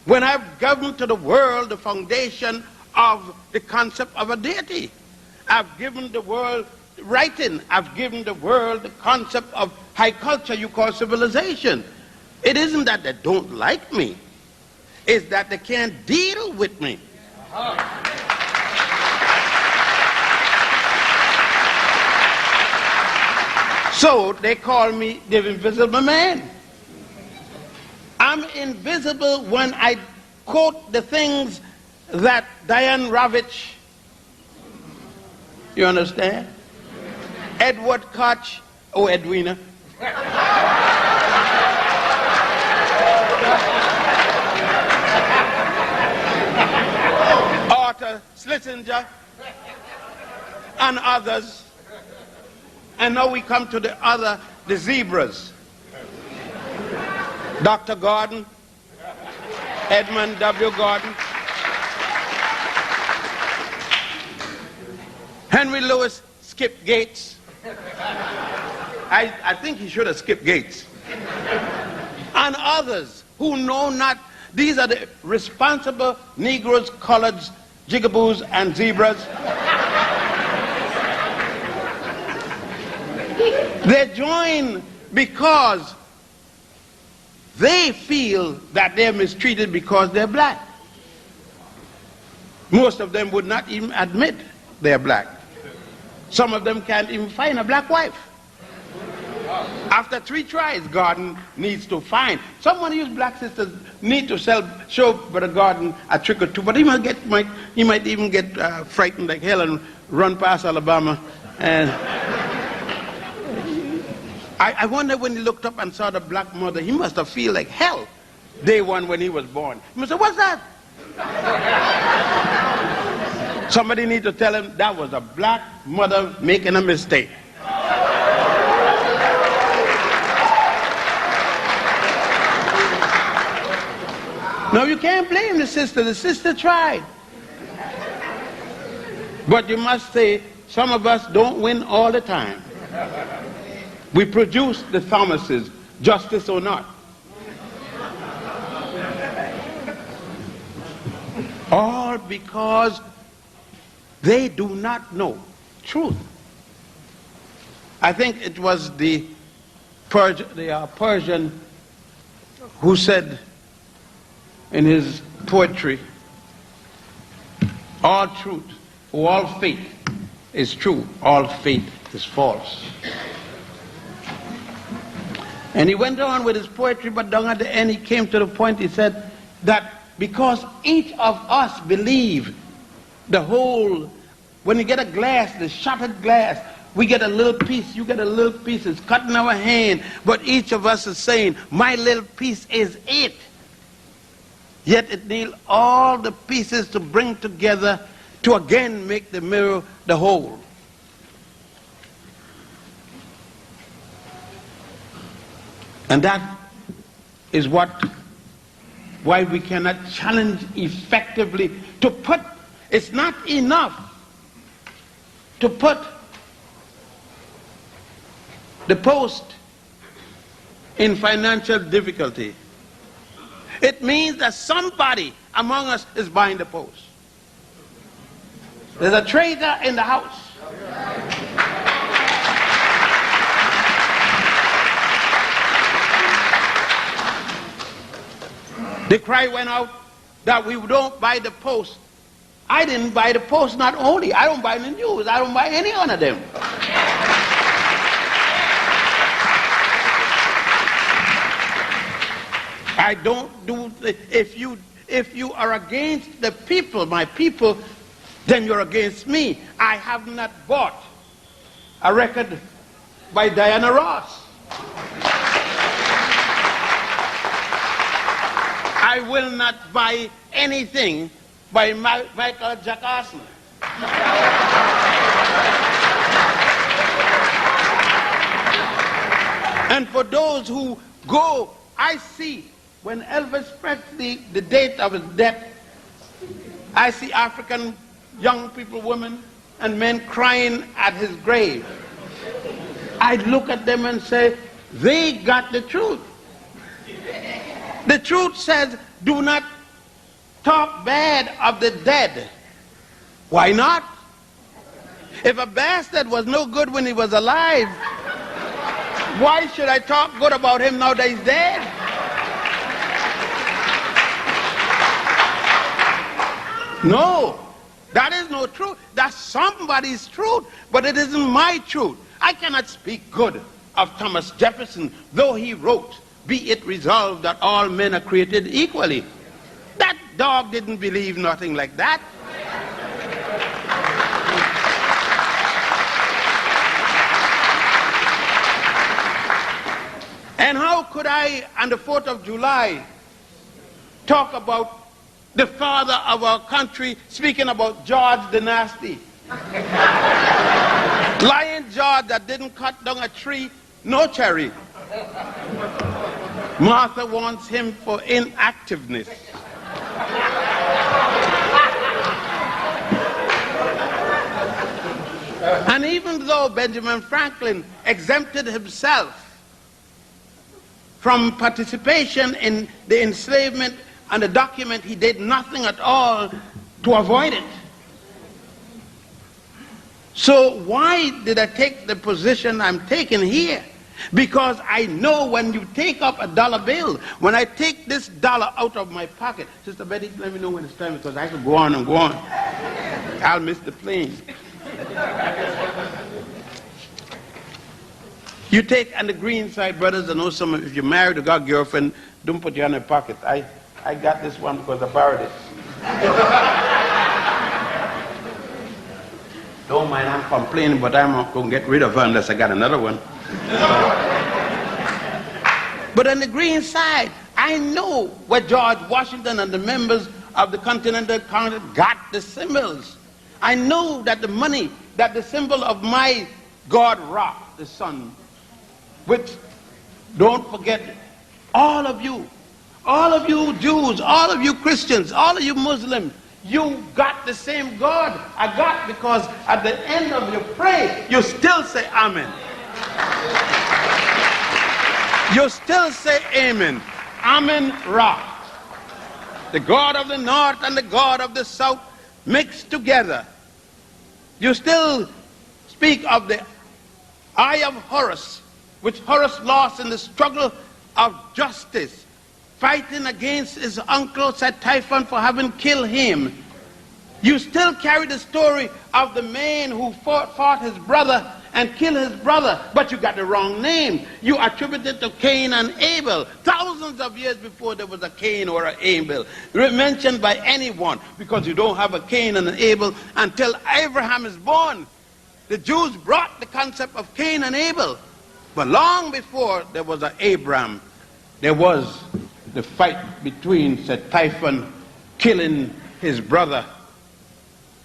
when I've given to the world the foundation of the concept of a deity? I've given the world writing. I've given the world the concept of high culture you call civilization. It isn't that they don't like me. It's that they can't deal with me. So they call me the invisible man. I'm invisible when I quote the things that Diane Ravitch, you understand? Edward Koch, oh Edwina. Arthur Schlesinger and others. And now we come to the zebras. Dr. Gordon, Edmund W. Gordon, Henry Louis skipped Gates. I think he should have skipped Gates. And others who know not. These are the responsible Negroes, coloreds, jigaboos, and zebras. They join because they feel that they're mistreated because they're black. Most of them would not even admit they're black. Some of them can't even find a black wife. After 3 tries, Gordon needs to find. Some of these black sisters need to show Brother Gordon a trick or two, but he might even get frightened like hell and run past Alabama. And I wonder when he looked up and saw the black mother, he must have felt like hell day one when he was born. He must say, what's that? Somebody need to tell him that was a black mother making a mistake. No, you can't blame the sister. The sister tried. But you must say, some of us don't win all the time. We produce the Thomases, justice or not. All because they do not know truth. I think it was the Persian who said in his poetry, all truth, all faith is true, all faith is false. And he went on with his poetry, but down at the end he came to the point, he said that because each of us believe the whole, when you get a glass, the shattered glass, we get a little piece, you get a little piece, it's cut in our hand, but each of us is saying, my little piece is it. Yet it needs all the pieces to bring together to again make the mirror the whole. And that is why we cannot challenge effectively to put, it's not enough to put the post in financial difficulty. It means that somebody among us is buying the post. There's a traitor in the house. The cry went out that we don't buy the post I didn't buy the Post, not only. I don't buy the news. I don't buy any one of them. I don't do, if you are against the people, my people, then you're against me. I have not bought a record by Diana Ross. I will not buy anything by Michael Jackson. And for those who go, I see when Elvis Presley, the date of his death, I see African young people, women, and men crying at his grave. I look at them and say, they got the truth. The truth says, do not talk bad of the dead. Why not? If a bastard was no good when he was alive, why should I talk good about him now that he's dead? No, that is no truth. That's somebody's truth, but it isn't my truth. I cannot speak good of Thomas Jefferson, though he wrote, "Be it resolved that all men are created equally." That dog didn't believe nothing like that. And how could I, on the 4th of July, talk about the father of our country, speaking about George the Nasty? Lion George that didn't cut down a tree, no cherry. Martha wants him for inactiveness. And even though Benjamin Franklin exempted himself from participation in the enslavement and the document, he did nothing at all to avoid it. So why did I take the position I'm taking here? Because I know when you take up a dollar bill, when I take this dollar out of my pocket, Sister Betty, let me know when it's time, because I could go on and go on. I'll miss the plane. You take on the green side, brothers, I know some of, if you're married or got a girlfriend, don't put your hand in your pocket. I got this one because I borrowed it. Don't mind, I'm complaining, but I'm not going to get rid of her unless I got another one. But on the green side, I know where George Washington and the members of the Continental Congress got the symbols. I know that the money, that the symbol of my God Ra, the sun, which, don't forget, all of you Jews, all of you Christians, all of you Muslims, you got the same God I got, because at the end of your prayer, you still say Amen. You still say Amen. Amen Ra. The God of the north and the God of the south mixed together. You still speak of the eye of Horus, which Horus lost in the struggle of justice, fighting against his uncle Typhon for having killed him. You still carry the story of the man who fought his brother and killed his brother, but you got the wrong name. You attribute it to Cain and Abel. Thousands of years before there was a Cain or an Abel mentioned by anyone, because you don't have a Cain and an Abel until Abraham is born. The Jews brought the concept of Cain and Abel, but long before there was an Abraham, there was the fight between Typhon killing his brother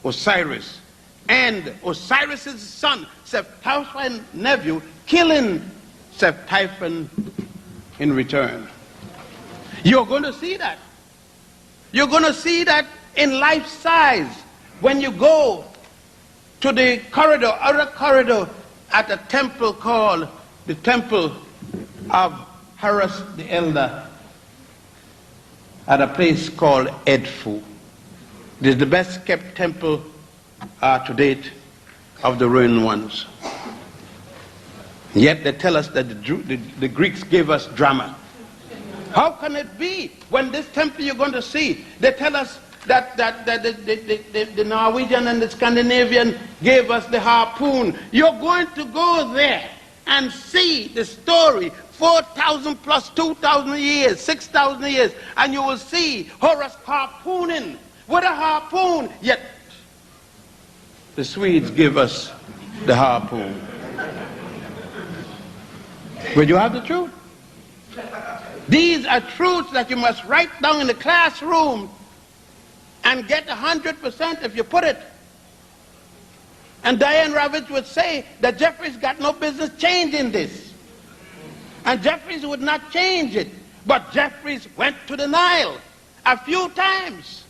Osiris, and Osiris's son, Typhon's nephew, killing Typhon in return. You're going to see that. You're going to see that in life size when you go to the corridor, outer corridor, at a temple called the Temple of Horus the Elder, at a place called Edfu. It is the best kept temple to date of the ruined ones. Yet they tell us that the Greeks gave us drama. How can it be when this temple you're going to see, they tell us that the Norwegian and the Scandinavian gave us the harpoon. You're going to go there and see the story 4,000 plus 2,000 years, 6,000 years, and you will see Horus harpooning with a harpoon, yet the Swedes give us the harpoon. But you have the truth. These are truths that you must write down in the classroom and get 100% if you put it. And Diane Ravitch would say that Jeffries got no business changing this. And Jeffries would not change it. But Jeffries went to the Nile a few times.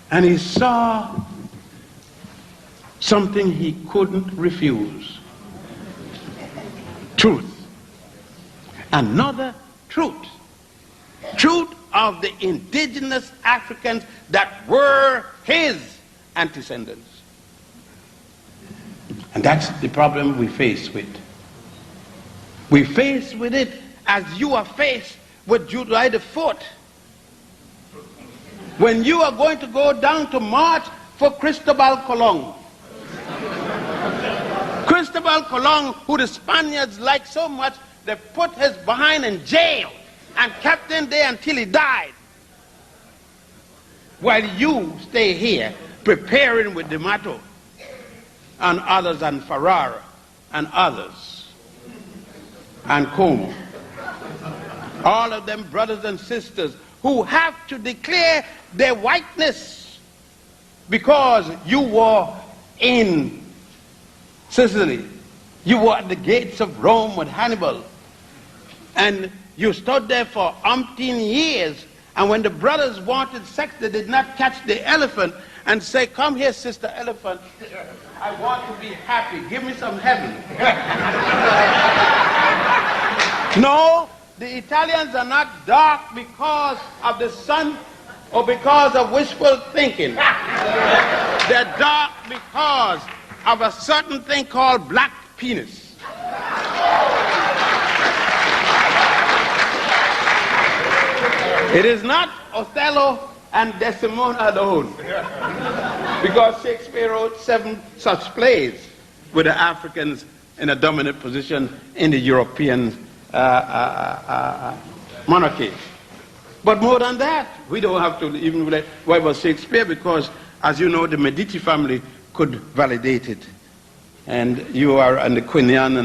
And he saw something he couldn't refuse. Truth. Another truth. Truth of the indigenous Africans that were his antecedents. And that's the problem we face with. We face with it as you are faced with July the 4th. When you are going to go down to march for Cristobal Colon. Cristobal Colon, who the Spaniards liked so much, they put his behind in jail and kept him there until he died. While you stay here preparing with D'Amato and others and Ferrara and others and Como. All of them brothers and sisters who have to declare their whiteness because you were in Sicily. You were at the gates of Rome with Hannibal. And you stood there for umpteen years. And when the brothers wanted sex, they did not catch the elephant and say, come here, Sister Elephant. I want to be happy. Give me some heaven. No, the Italians are not dark because of the sun or because of wishful thinking. They're dark because of a certain thing called black penis. It is not Othello and Desdemona alone, because Shakespeare wrote 7 such plays with the Africans in a dominant position in the European monarchy. But more than that, we don't have to even worry about Shakespeare because, as you know, the Medici family could validate it. And you are and the Queen Anne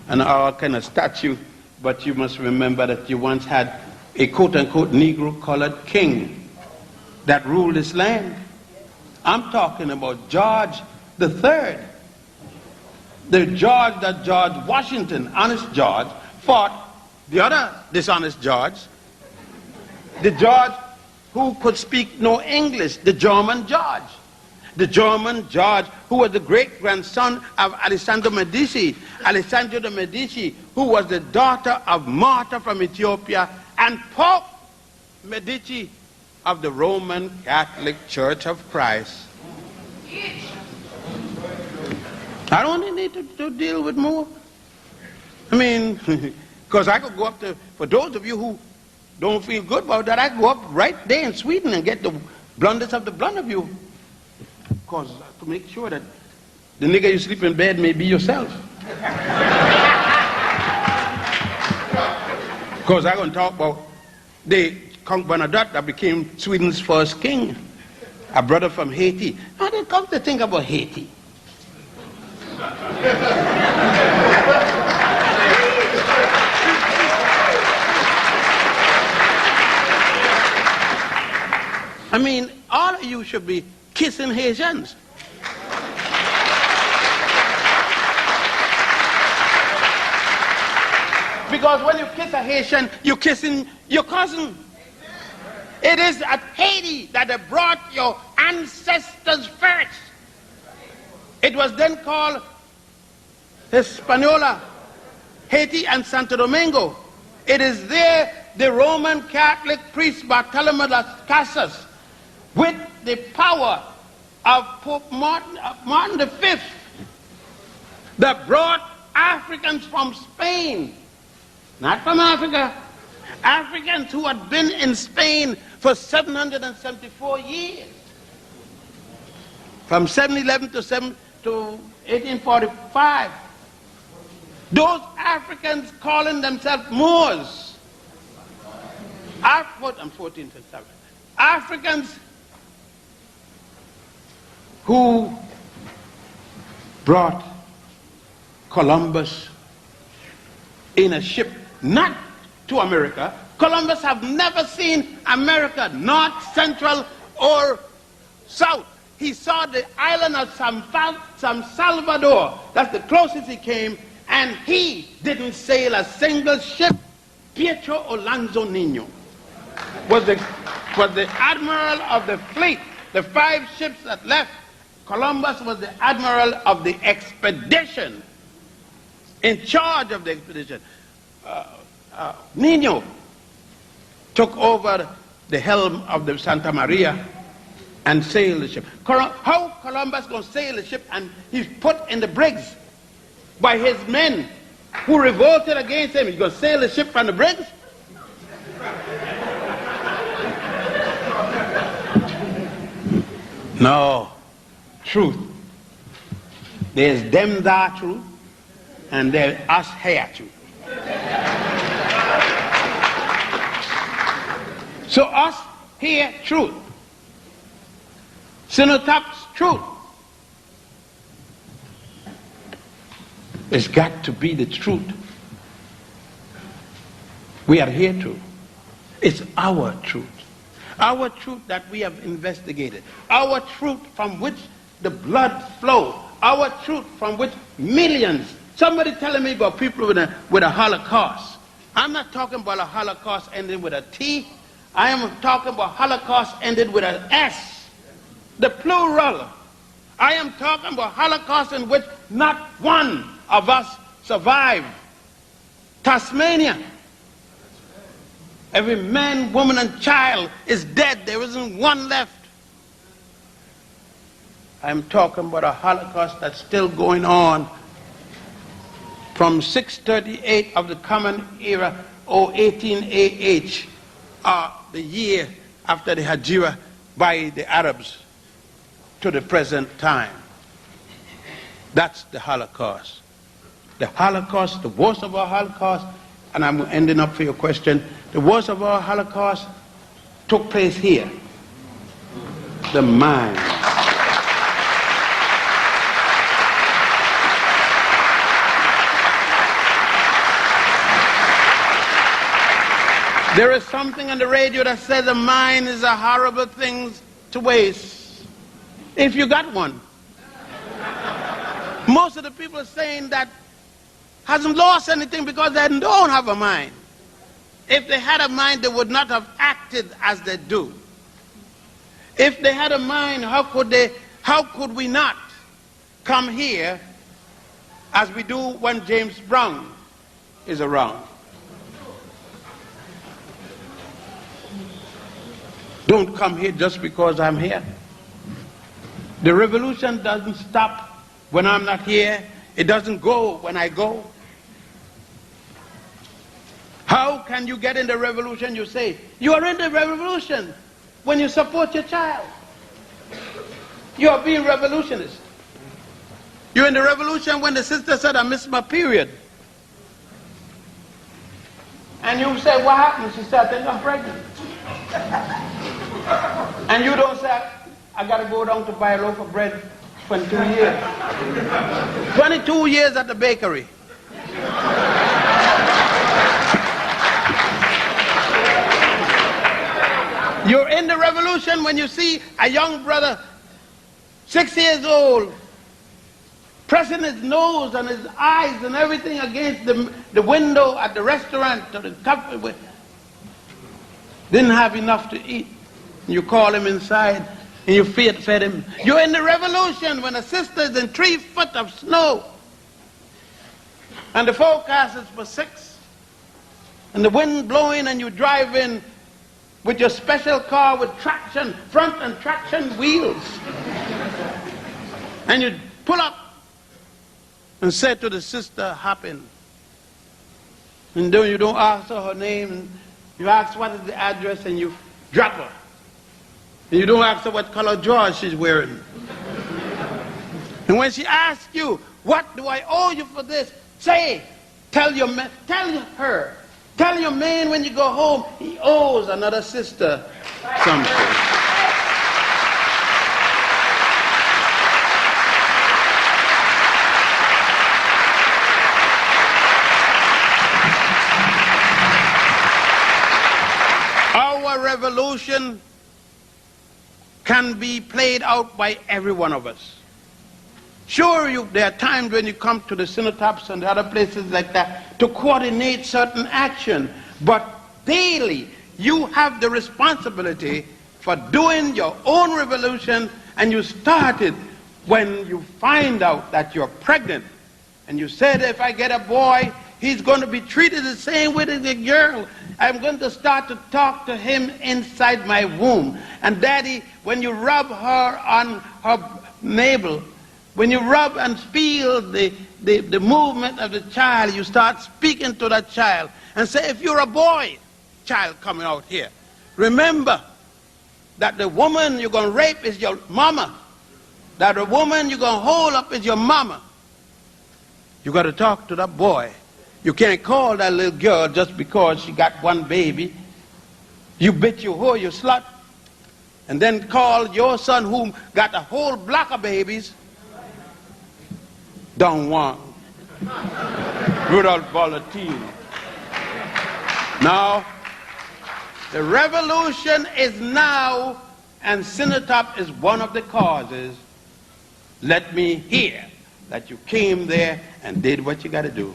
and all kind of statue, but you must remember that you once had a quote-unquote Negro-colored king that ruled this land. I'm talking about George III. The George that George Washington, honest George, fought the other dishonest George. The George who could speak no English, the German George. The German George who was the great-grandson of Alessandro Medici. Alessandro de Medici, who was the daughter of Martha from Ethiopia, and Pope Medici of the Roman Catholic Church of Christ. I don't need to deal with more. I mean, because I could go up to, for those of you who don't feel good about that, I could go up right there in Sweden and get the blundest of the blunt of you. Because to make sure that the nigger you sleep in bed may be yourself. Because I'm going to talk about the Count Bernadotte that became Sweden's first king, a brother from Haiti. Now they come to think about Haiti. I mean, all of you should be kissing Haitians. Because when you kiss a Haitian, you're kissing your cousin. It is at Haiti that they brought your ancestors first. It was then called Hispaniola, Haiti and Santo Domingo. It is there the Roman Catholic priest Bartholomew las Casas, with the power of Pope Martin V, that brought Africans from Spain, not from Africa, Africans who had been in Spain for 774 years. From 711 to 1845. Those Africans calling themselves Moors. I'm 1457. Africans who brought Columbus in a ship, not to America. Columbus have never seen America, north, central, or south. He saw the island of San Salvador. That's the closest he came, and he didn't sail a single ship. Pietro Alonso Nino was the admiral of the fleet. The 5 ships that left, Columbus was the admiral of the expedition, in charge of the expedition. Nino took over the helm of the Santa Maria and sailed the ship. How Columbus going to sail the ship and he's put in the brigs by his men who revolted against him? He's going to sail the ship on the brigs? No. Truth. There's them that truth, and there's us here truth. So us here truth. Synotap's truth. It's got to be the truth. We are here to. It's our truth. Our truth that we have investigated. Our truth from which the blood flows. Our truth from which millions. Somebody telling me about people with a Holocaust. I'm not talking about a Holocaust ending with a T. I am talking about Holocaust ended with an S. The plural. I am talking about Holocaust in which not one of us survived. Tasmania. Every man, woman, and child is dead. There isn't one left. I'm talking about a Holocaust that's still going on from 638 of the Common Era, or 18 AH, the year after the Hijra by the Arabs, to the present time. That's the Holocaust. The Holocaust, the worst of our Holocaust, and I'm ending up for your question, the worst of our Holocaust took place here. The mind. There is something on the radio that says the mind is a horrible thing to waste. If you got one. Most of the people are saying that hasn't lost anything because they don't have a mind. If they had a mind, they would not have acted as they do. If they had a mind, how could we not come here as we do when James Brown is around? Don't come here just because I'm here. The revolution doesn't stop when I'm not here. It doesn't go when I go. How can you get in the revolution? You say, you are in the revolution when you support your child. You are being revolutionist. You're in the revolution when the sister said, I missed my period. And you say, what happened? She said, I think I'm pregnant. And you don't say, I got to go down to buy a loaf of bread. 22 years. 22 years at the bakery. You're in the revolution when you see a young brother, 6 years old, pressing his nose and his eyes and everything against the window at the restaurant or the cafe. Didn't have enough to eat. You call him inside and you fed him. You're in the revolution when a sister is in 3 foot of snow and the forecast is for 6 and the wind blowing and you drive in with your special car with traction, front and traction wheels. And you pull up and say to the sister, happen. And then you don't ask her name. You ask what is the address and you drop her. And you don't ask her what color drawers she's wearing. And when she asks you, what do I owe you for this? Say, tell your man, tell her, tell your man when you go home, he owes another sister something. Our revolution can be played out by every one of us. Sure, there are times when you come to the cenotaphs and other places like that to coordinate certain action, but daily you have the responsibility for doing your own revolution, and you start it when you find out that you're pregnant, and you said, if I get a boy, he's going to be treated the same way as a girl. I'm going to start to talk to him inside my womb. And Daddy, when you rub her on her navel, when you rub and feel the movement of the child, you start speaking to that child and say, if you're a boy child coming out here, remember that the woman you're going to rape is your mama, that the woman you're going to hold up is your mama. You got to talk to that boy. You can't call that little girl just because she got one baby. You bitch, you whore, you slut. And then call your son who got a whole block of babies Don Juan, Rudolph Valentino. Now, the revolution is now, and Cenotaph is one of the causes. Let me hear that you came there and did what you got to do.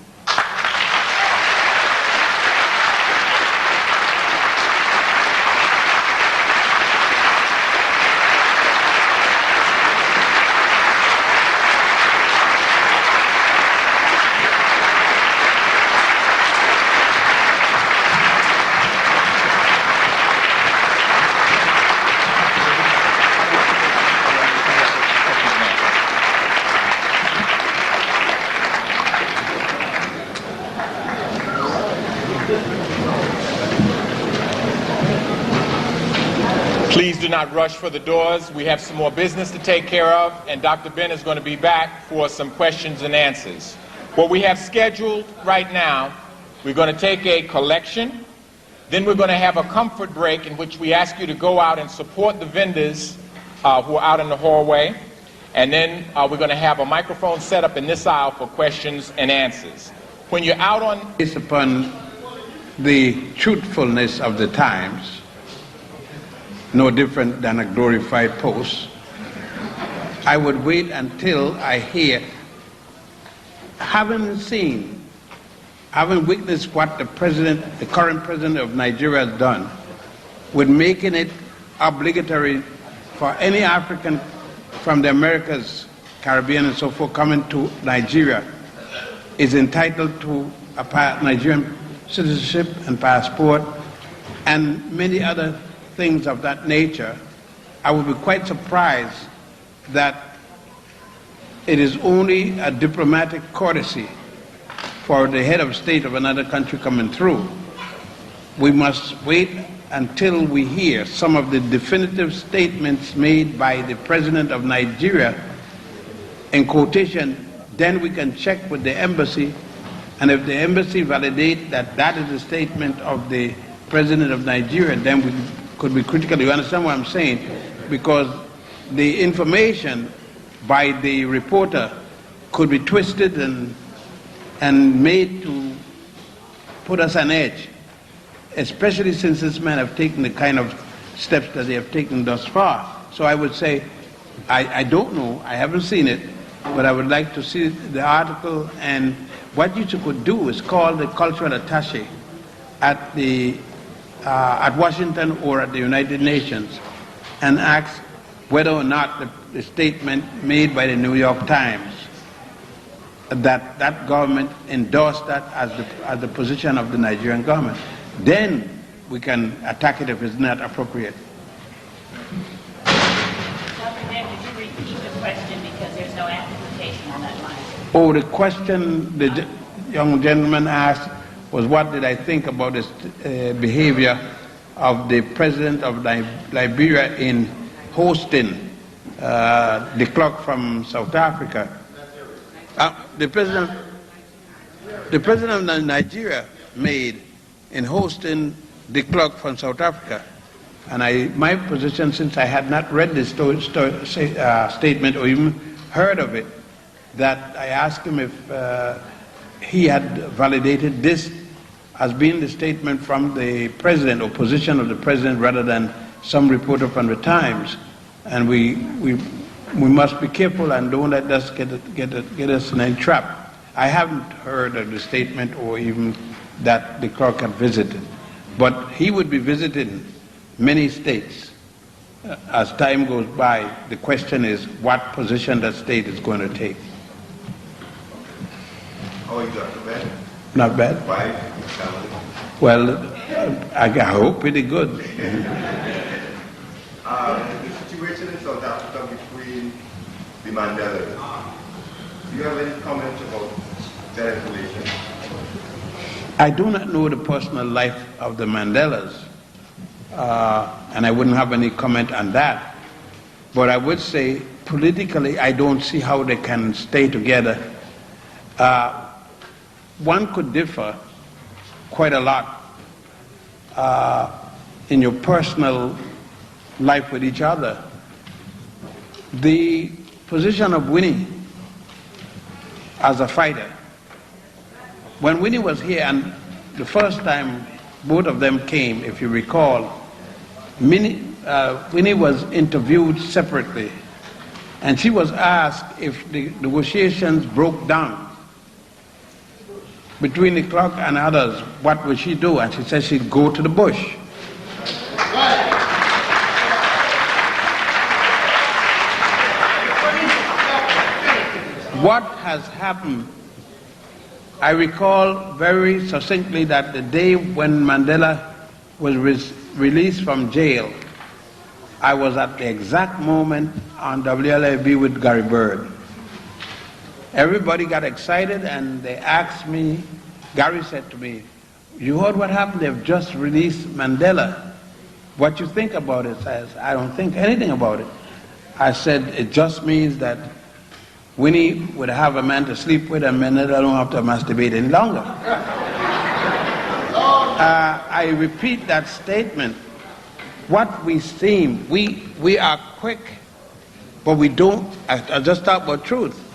Please do not rush for the doors. We have some more business to take care of, and Dr. Ben is going to be back for some questions and answers. What we have scheduled right now, we're going to take a collection, then we're going to have a comfort break in which we ask you to go out and support the vendors who are out in the hallway, and then we're going to have a microphone set up in this aisle for questions and answers. When you're out on... Based upon the truthfulness of the times, no different than a glorified post, I would wait until I hear, having witnessed what the current president of Nigeria has done, with making it obligatory for any African from the Americas, Caribbean and so forth coming to Nigeria is entitled to a Nigerian citizenship and passport and many other things of that nature, I would be quite surprised that it is only a diplomatic courtesy for the head of state of another country coming through. We must wait until we hear some of the definitive statements made by the president of Nigeria in quotation, then we can check with the embassy, and if the embassy validates that that is the statement of the president of Nigeria, then we could be critical. You understand what I'm saying? Because the information by the reporter could be twisted and made to put us on edge, especially since this man have taken the kind of steps that they have taken thus far. So I would say, I don't know, I haven't seen it, but I would like to see the article, and what you could do is call the cultural attaché at Washington or at the United Nations and ask whether or not the statement made by the New York Times that government endorsed that as the position of the Nigerian government. Then we can attack it if it's not appropriate. Dr. Ben, could you repeat the question because there's no amplification on that line? Oh, the question the young gentleman asked was what did I think about this behavior of the president of Liberia in hosting the Clarke from South Africa. The president of Nigeria made in hosting the Clarke from South Africa. And my position, since I had not read this statement or even heard of it, that I asked him if he had validated this as being the statement from the president or position of the president rather than some reporter from the Times. And we must be careful and don't let us get us in a trap. I haven't heard of the statement or even that the Clarke had visited. But he would be visiting many states. As time goes by, the question is what position that state is going to take. How are you, Dr. Ben? Not bad. Wife, family? Well, I hope pretty good. The situation in South Africa between the Mandelas, do you have any comments about that information? I do not know the personal life of the Mandelas, and I wouldn't have any comment on that. But I would say, politically, I don't see how they can stay together. One could differ quite a lot in your personal life with each other. The position of Winnie as a fighter, when Winnie was here, and the first time both of them came, if you recall, Winnie was interviewed separately, and she was asked if the negotiations broke down between the Clarke and others, what would she do? And she said she'd go to the bush. What has happened? I recall very succinctly that the day when Mandela was released from jail, I was at the exact moment on WLIB with Gary Bird. Everybody got excited and they asked me, Gary said to me, you heard what happened? They've just released Mandela. What you think about it? I don't think anything about it. I said, it just means that Winnie would have a man to sleep with and Mandela don't have to masturbate any longer. I repeat that statement. What we seem, we are quick, but we don't, I just talk about truth.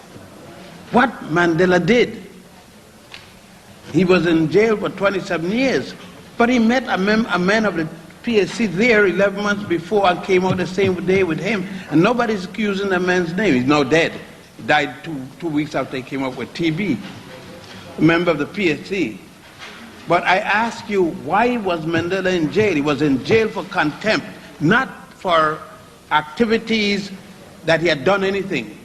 What Mandela did, he was in jail for 27 years, but he met a man of the PSC there 11 months before and came out the same day with him, and nobody's accusing the man's name. He's now dead. He died two weeks after he came up with TB, a member of the PSC. But I ask you, why was Mandela in jail? He was in jail for contempt, not for activities that he had done anything.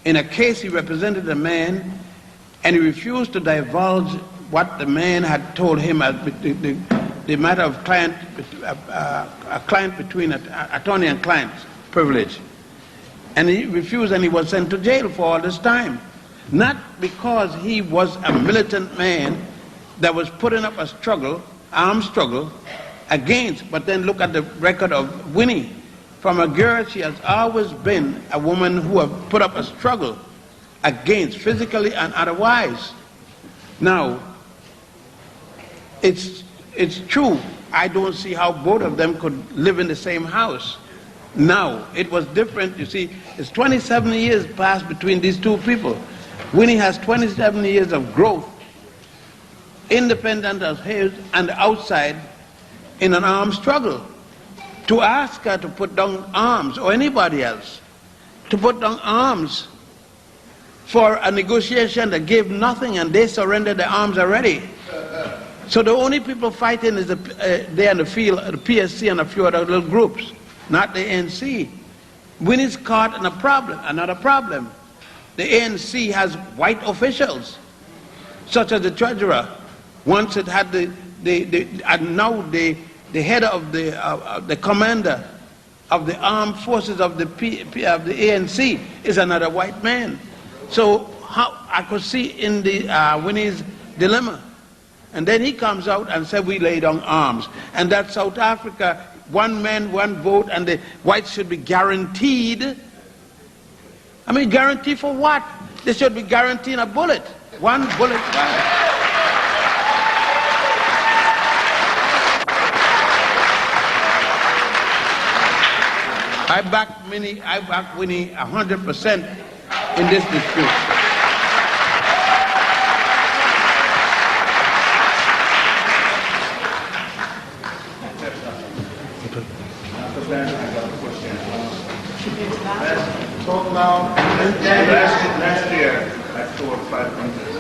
In a case, he represented a man, and he refused to divulge what the man had told him as the matter of a client between attorney and client privilege. And he refused, and he was sent to jail for all this time. Not because he was a militant man that was putting up a struggle, armed struggle, against, but then look at the record of Winnie. From a girl, she has always been a woman who have put up a struggle against, physically and otherwise. Now, it's true, I don't see how both of them could live in the same house. Now, it was different, you see, it's 27 years passed between these two people. Winnie has 27 years of growth, independent of his and outside, in an armed struggle. To ask her to put down arms, or anybody else, to put down arms for a negotiation that gave nothing and they surrendered their arms already. So the only people fighting is there in the field, the PSC and a few other little groups, not the ANC. Winnie's caught in a problem, another problem. The ANC has white officials, such as the treasurer. Once it had and now the head of the commander of the armed forces of the ANC is another white man. So how I could see in the Winnie's dilemma. And then he comes out and says we lay down arms. And that South Africa, one man, one vote, and the whites should be guaranteed. I mean, guaranteed for what? They should be guaranteeing a bullet. One bullet. I back Winnie 100% in this dispute. Talk now. Last year, I toured 5 countries.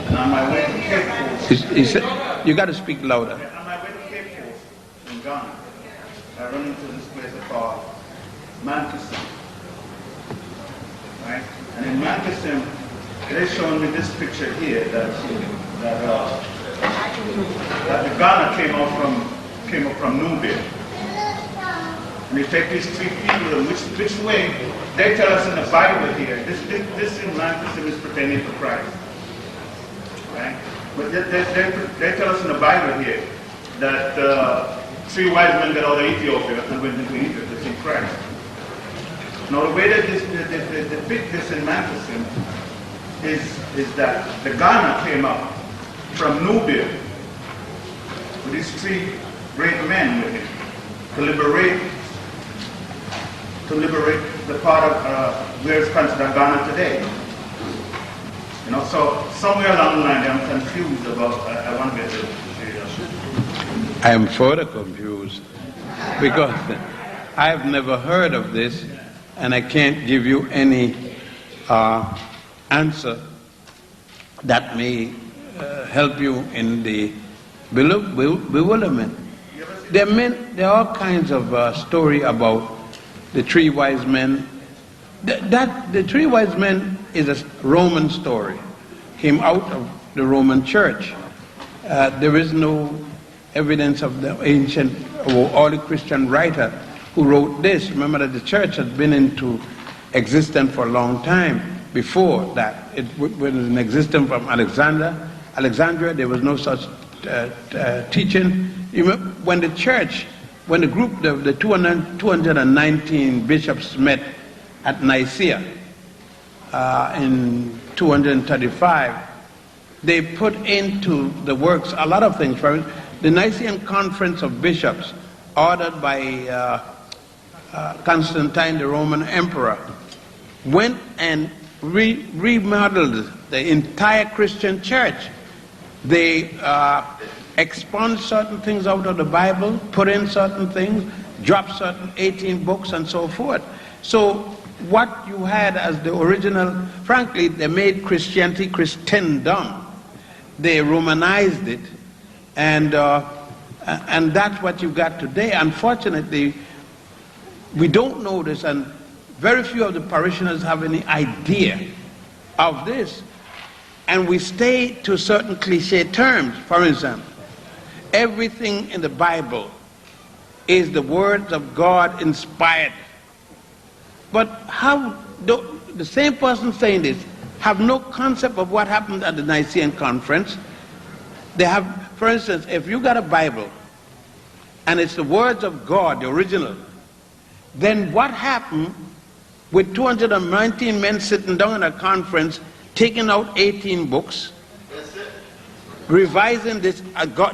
And on my way to Cape Coast, He said, you got to speak louder. on my way to Cape Coast in Ghana, I run into this place called Manchester. Right? And in Manchester, they showed me this picture here that the Ghana came up from Nubia. And they take these 3 people, and which way? They tell us in the Bible here, this in Manchester is pertaining to Christ. Right? But they tell us in the Bible here that 3 wise men got out of Ethiopia and went into Egypt to see Christ. Now the way that they depict this in Manchester is that the Ghana came up from Nubia with these 3 great men with him to liberate the part of where it's considered Ghana today. You know, so somewhere along the line I'm confused about, I want to get to I am further confused because I have never heard of this and I can't give you any answer that may help you in the bewilderment. There are all kinds of story about the 3 wise men. The 3 wise men is a Roman story, came out of the Roman church. There is no evidence of the ancient or early Christian writer who wrote this. Remember that the church had been into existence for a long time before that. It was in existence from Alexandria. There was no such teaching. When the group, the 219 bishops met at Nicaea in 235, they put into the works a lot of things. For the Nicene Conference of Bishops, ordered by Constantine, the Roman emperor, went and remodeled the entire Christian church. They expunged certain things out of the Bible, put in certain things, dropped certain 18 books and so forth. So what you had as the original, frankly, they made Christianity Christendom. They Romanized it, and that's what you got today. Unfortunately, we don't know this, and very few of the parishioners have any idea of this. And we stay to certain cliche terms. For example, everything in the Bible is the words of God inspired. But how the same person saying this have no concept of what happened at the Nicene Conference? They have, for instance, if you got a Bible and it's the words of God, the original, then what happened with 219 men sitting down in a conference, taking out 18 books, revising this?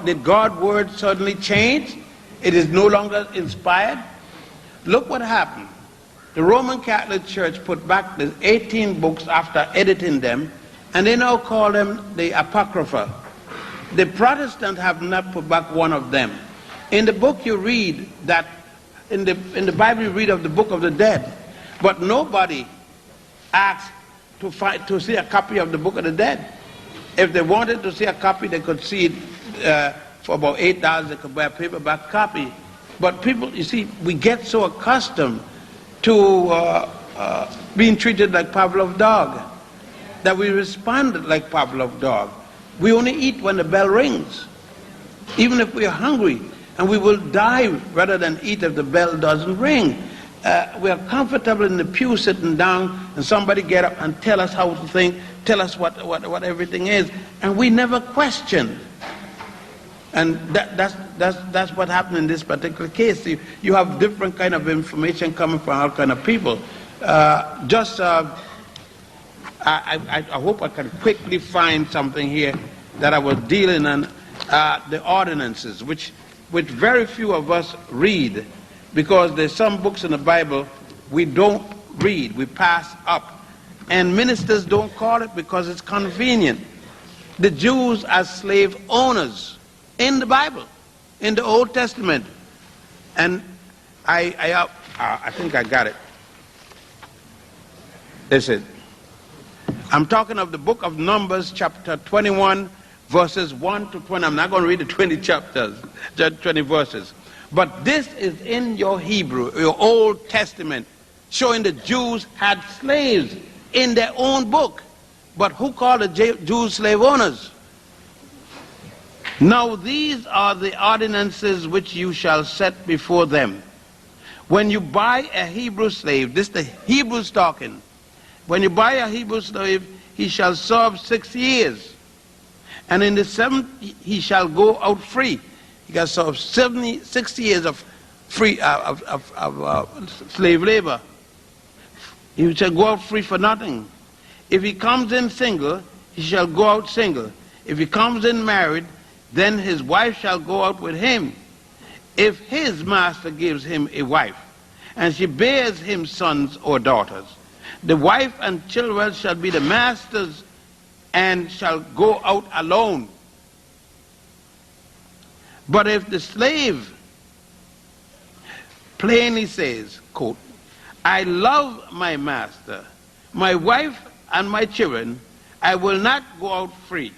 Did God's word suddenly change? It is no longer inspired? Look what happened. The Roman Catholic Church put back the 18 books after editing them, and they now call them the Apocrypha. The Protestants have not put back one of them. In the book you read that, in the Bible you read of the Book of the Dead, but nobody asked to see a copy of the Book of the Dead. If they wanted to see a copy, they could see it for about $8. They could buy a paperback copy. But people, you see, we get so accustomed to being treated like Pavlov's dog that we respond like Pavlov's dog. We only eat when the bell rings, even if we are hungry, and we will die rather than eat if the bell doesn't ring. We are comfortable in the pew sitting down, and somebody get up and tell us how to think, tell us what everything is, and we never question. And that's what happened in this particular case. You have different kind of information coming from all kind of people. I hope I can quickly find something here that I was dealing on, the ordinances, which very few of us read, because there's some books in the Bible we don't read, we pass up. And ministers don't call it because it's convenient. The Jews as slave owners in the Bible, in the Old Testament. And I think I got it. Listen, I'm talking of the book of Numbers, chapter 21, verses 1 to 20. I'm not going to read the 20 chapters, just 20 verses. But this is in your Hebrew, your Old Testament, showing the Jews had slaves in their own book. But who called the Jews slave owners? Now these are the ordinances which you shall set before them. When you buy a Hebrew slave, this is the Hebrews talking. When you buy a Hebrew slave, he shall serve 6 years. And in the 7th he shall go out free. He can serve 6 years of free slave labor. He shall go out free for nothing. If he comes in single, he shall go out single. If he comes in married, then his wife shall go out with him. If his master gives him a wife, and she bears him sons or daughters, the wife and children shall be the master's, and shall go out alone. But if the slave plainly says, quote, I love my master, my wife and my children, I will not go out free,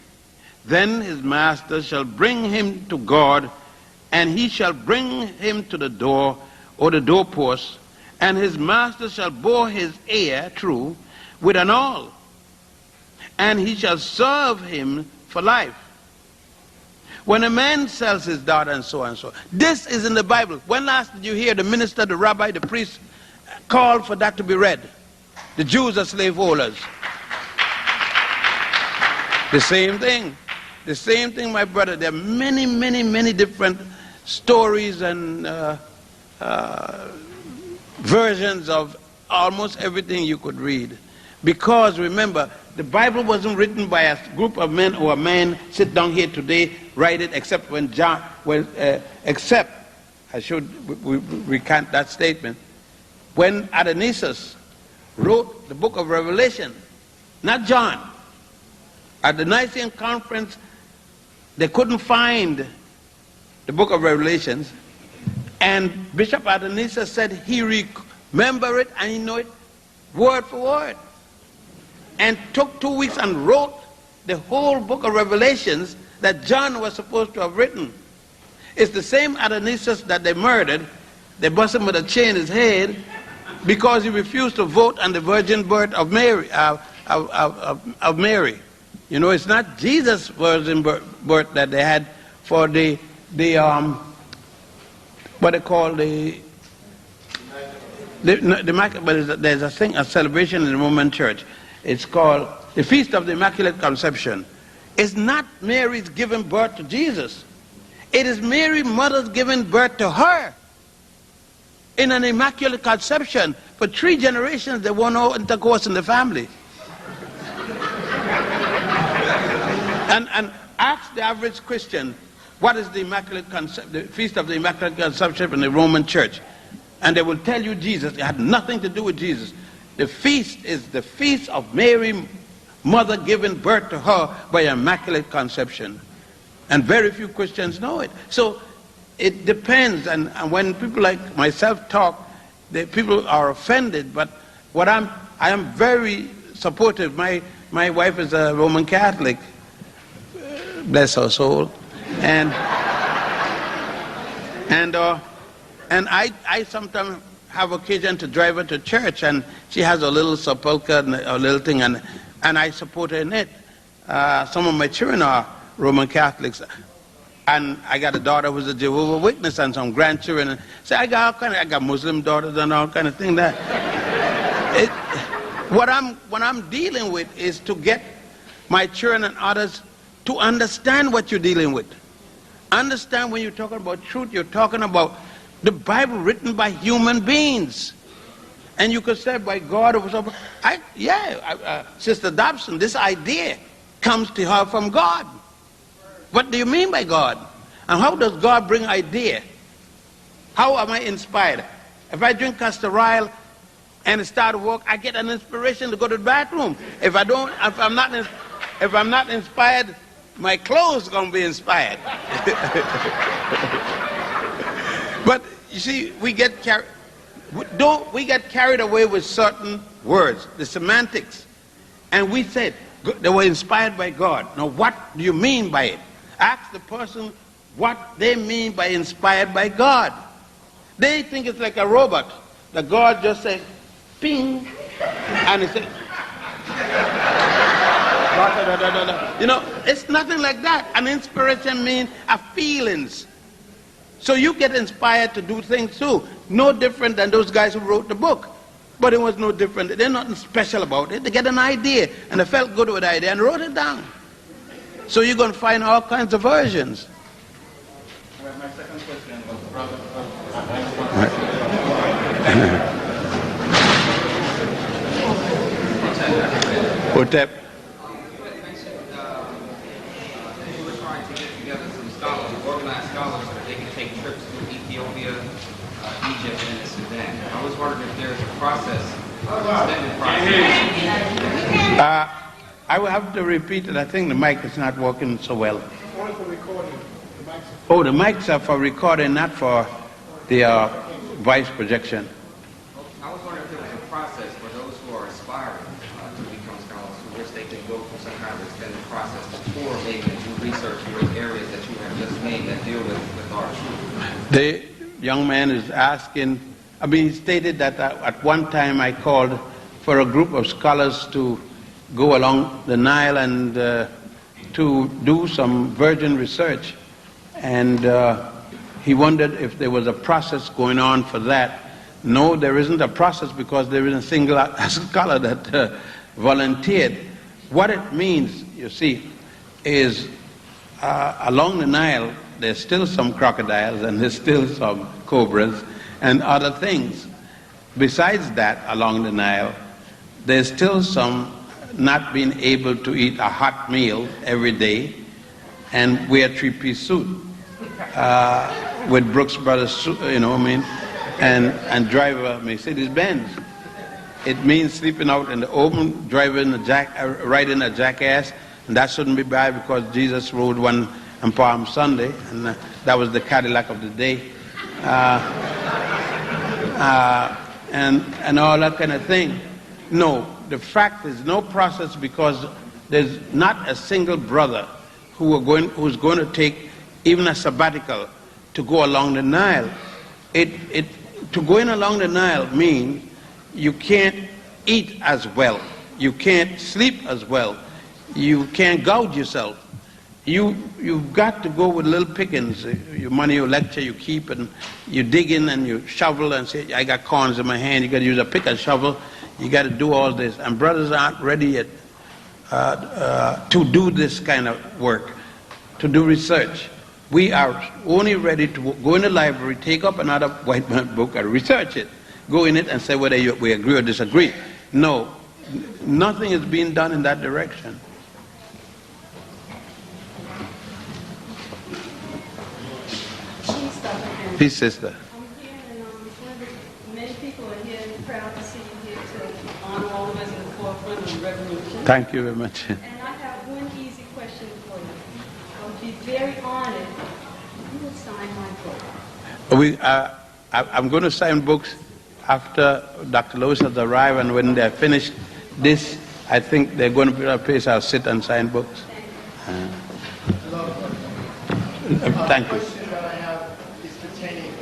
then his master shall bring him to God, and he shall bring him to the door or the doorpost, and his master shall bore his ear through with an awl, and he shall serve him for life. When a man sells his daughter, and so on and so on. This is in the Bible. When last did you hear the minister, the rabbi, the priest call for that to be read? The Jews are slaveholders. The same thing. The same thing, my brother. There are many, many, many different stories and versions of almost everything you could read. Because remember, the Bible wasn't written by a group of men or a man sit down here today, write it, except when John, except, I should recant that statement, when Adonisus wrote the book of Revelation, not John. At the Nicene Conference, they couldn't find the book of Revelations, and Bishop Adonisus said he remembered it and he knew it word for word, and took 2 weeks and wrote the whole book of Revelations that John was supposed to have written. It's the same Adonisus that they murdered. They bust him with a chain in his head because he refused to vote on the virgin birth of Mary. Mary. You know, it's not Jesus' virgin birth that they had for the what they call the but there's a thing, a celebration in the Roman Church. It's called the Feast of the Immaculate Conception. It's not Mary's giving birth to Jesus. It is Mary's mother's giving birth to her in an Immaculate Conception. For 3 generations, there were no intercourse in the family. And ask the average Christian, what is the the Feast of the Immaculate Conception in the Roman Church? And they will tell you Jesus. It had nothing to do with Jesus. The feast is the feast of Mary, mother giving birth to her by Immaculate Conception. And very few Christians know it. So it depends. And when people like myself talk, people are offended. But I am very supportive. My wife is a Roman Catholic. Bless her soul. And I sometimes have occasion to drive her to church, and she has a little sepulchre and a little thing, and I support her in it. Some of my children are Roman Catholics, and I got a daughter who's a Jehovah's Witness, and some grandchildren. So I got Muslim daughters and all kind of thing. What I'm dealing with is to get my children and others to understand what you're dealing with. Understand when you're talking about truth, you're talking about the Bible written by human beings. And you could say by God or something. Sister Dobson, this idea comes to her from God. What do you mean by God? And how does God bring idea? How am I inspired? If I drink castor oil and start to work, I get an inspiration to go to the bathroom. If I'm not inspired, my clothes are going to be inspired. But you see, we get carried away with certain words, the semantics. And we said they were inspired by God. Now what do you mean by it? Ask the person what they mean by inspired by God. They think it's like a robot. The God just said, ping, and it said, you know, it's nothing like that. An inspiration means a feelings. So you get inspired to do things too. No different than those guys who wrote the book. But it was no different. There's nothing special about it. They get an idea, and they felt good with the idea and wrote it down. So you're going to find all kinds of versions. My second question was brother. Hotep. They were trying to get together some scholars, organized scholars, so that they could take trips to Ethiopia, Egypt, and the Sudan. I was wondering if there's a process, extended process. I will have to repeat it. I think the mic is not working so well. Only for recording. Oh, the mics are for recording, not for the voice projection. I was wondering if there was a process for those who are aspiring to become scholars, for which they can go through some kind of extended process before they can do research in areas that you have just named that deal with our truth. The young man is asking, he stated that at one time I called for a group of scholars to go along the Nile and to do some virgin research. And he wondered if there was a process going on for that. No, there isn't a process because there isn't a single scholar that volunteered. What it means, you see, is along the Nile, there's still some crocodiles and there's still some cobras and other things. Besides that, along the Nile, there's still some not being able to eat a hot meal every day and wear three-piece suit with Brooks Brothers, you know what I mean, and drive a Mercedes-Benz. It means sleeping out in the open, riding a jackass, and that shouldn't be bad because Jesus rode one on Palm Sunday, and that was the Cadillac of the day, and all that kind of thing. No, the fact is no process because there's not a single brother who's going to take even a sabbatical to go along the Nile. To going along the Nile means you can't eat as well, you can't sleep as well, you can't gouge yourself. You've got to go with little pickings. Your money, your lecture, you keep, and you dig in and you shovel and say, I got corns in my hand. You got to use a pick and shovel. You got to do all this. And brothers aren't ready yet to do this kind of work, to do research. We are only ready to go in the library, take up another white man book and research it. Go in it and say whether we agree or disagree. No, nothing is being done in that direction. Peace, sister. I'm here, and many people are here and proud to see you here to honor all of us in the forefront of the revolution. Thank you very much. And I have one easy question for you. I would be very honored if you would sign my book. I'm going to sign books after Dr. Lewis has arrived, and when they're finished this, I think they're going to be a place I'll sit and sign books. Thank you.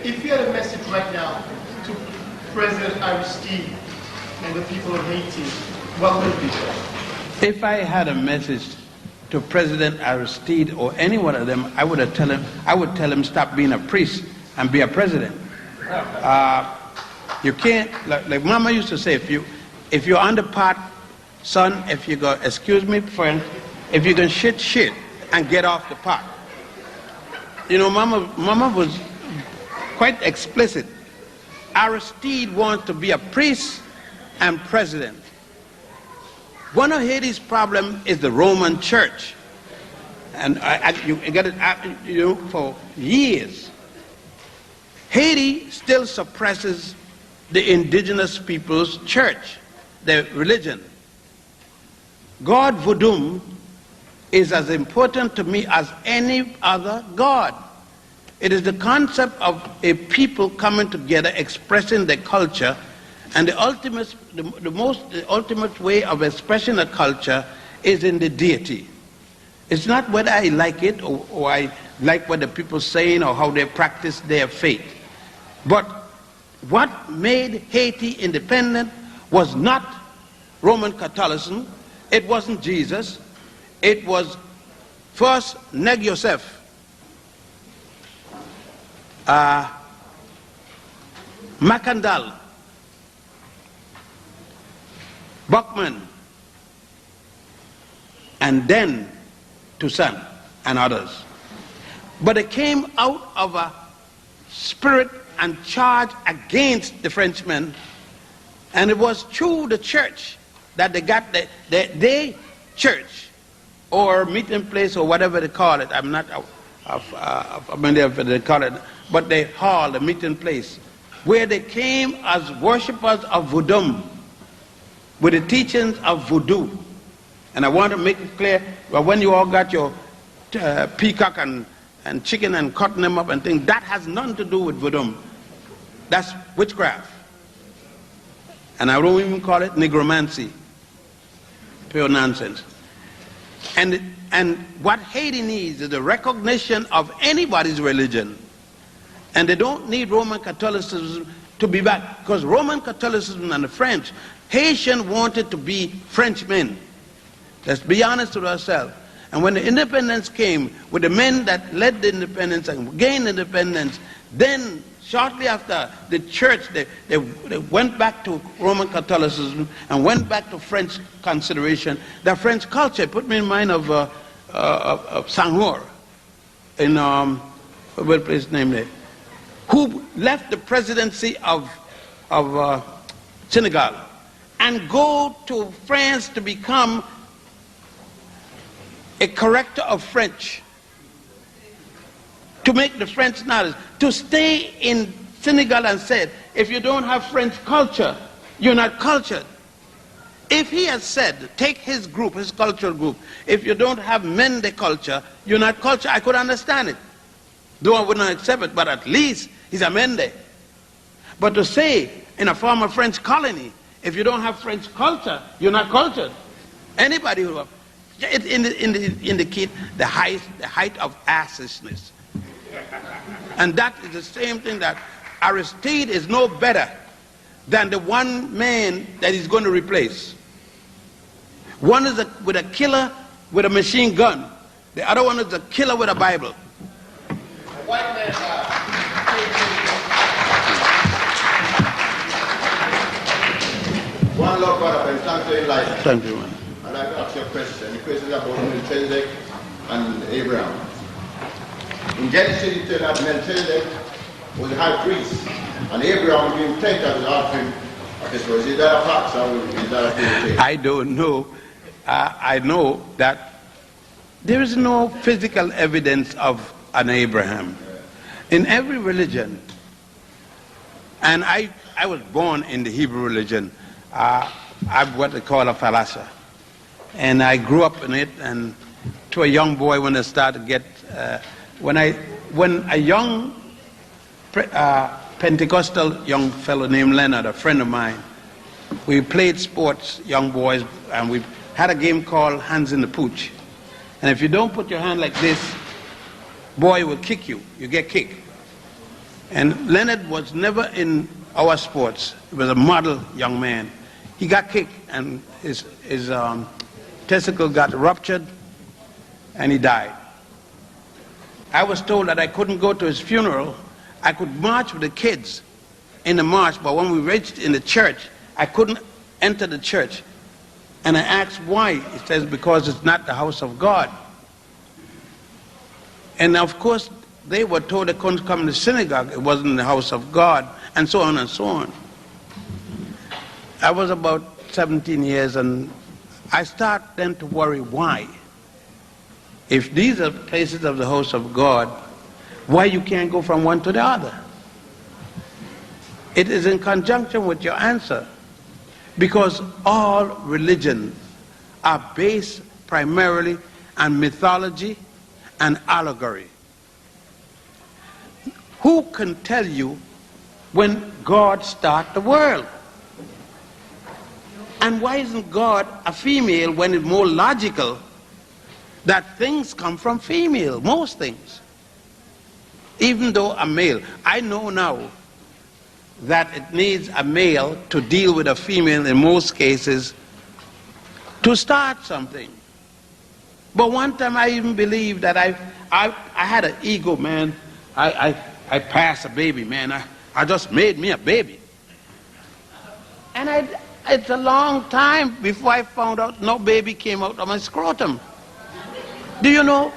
If you had a message right now to President Aristide and the people of Haiti, what would it be? If I had a message to President Aristide or any one of them, I would tell him stop being a priest and be a president. You can't, like Mama used to say, if you're under pot, son, if you go, excuse me, friend, If you can shit, shit, and get off the pot. You know, Mama was quite explicit. Aristide wants to be a priest and president. One of Haiti's problems is the Roman Church. And you get it, you know, for years. Haiti still suppresses the indigenous people's church, their religion. God Vodum is as important to me as any other God. It is the concept of a people coming together, expressing their culture, and the ultimate way of expressing a culture is in the deity. It's not whether I like it or I like what the people saying or how they practice their faith. But what made Haiti independent was not Roman Catholicism, it wasn't Jesus, it was first Yosef, Macandal, Buckman, and then Toussaint and others. But it came out of a spirit and charge against the Frenchmen, and it was through the church that they got the church or meeting place or whatever they call it. I'm not familiar with they call it, but they hall, the meeting place, where they came as worshippers of Vodum, with the teachings of voodoo. And I want to make it clear, well, when you all got your peacock and chicken and cutting them up and things, that has nothing to do with Vodum. That's witchcraft. And I don't even call it negromancy. Pure nonsense. And what Haiti needs is the recognition of anybody's religion. And they don't need Roman Catholicism to be back, because Roman Catholicism and the French, Haitian wanted to be Frenchmen. Let's be honest with ourselves. And when the independence came, with the men that led the independence and gained independence, then shortly after, the church, they went back to Roman Catholicism and went back to French consideration. The French culture put me in mind of Senghor in what place name there, who left the presidency of Senegal and go to France to become a corrector of French, to make the French knowledge, to stay in Senegal and said, if you don't have French culture, you're not cultured. If he has said, take his group, his cultural group, if you don't have Mende culture, you're not cultured, I could understand it. Though I would not accept it, but at least he's a Mende. But to say, in a former French colony, if you don't have French culture, you're not cultured. Anybody who it indicate the height of assishness. And that is the same thing that Aristide is no better than the one man that he's going to replace. One is with a killer with a machine gun. The other one is a killer with a Bible. White man, one love, brother, and thanks for your life. Thank you, man. I'd like to ask you a question. The question is about Melchizedek and Abraham. In Genesis, it tells us Melchizedek was the high priest, and Abraham was being taken as an offering of his soul. Is that a fact, or is that a thing? I don't know. I know that there is no physical evidence of an Abraham. In every religion, and I was born in the Hebrew religion, I'm what they call a falasha. And I grew up in it, and to a young boy when I started to get, when a young Pentecostal young fellow named Leonard, a friend of mine, we played sports, young boys, and we had a game called Hands in the Pooch. And if you don't put your hand like this, boy will kick you, you get kicked. And Leonard was never in our sports. He was a model young man. He got kicked, and his testicle got ruptured, and he died. I was told that I couldn't go to his funeral. I could march with the kids in the march, but when we reached in the church, I couldn't enter the church. And I asked why. It says, because it's not the house of God. And of course, they were told they couldn't come to the synagogue. It wasn't the house of God, and so on and so on. I was about 17 years, and I started then to worry why. If these are places of the house of God, why you can't go from one to the other? It is in conjunction with your answer. Because all religions are based primarily on mythology and allegory. Who can tell you when God started the world? And why isn't God a female when it's more logical that things come from female, most things? Even though a male, I know now that it needs a male to deal with a female in most cases to start something. But one time I even believed that I had an ego, man. I passed a baby, man. I just made me a baby. And it's a long time before I found out no baby came out of my scrotum. Do you know?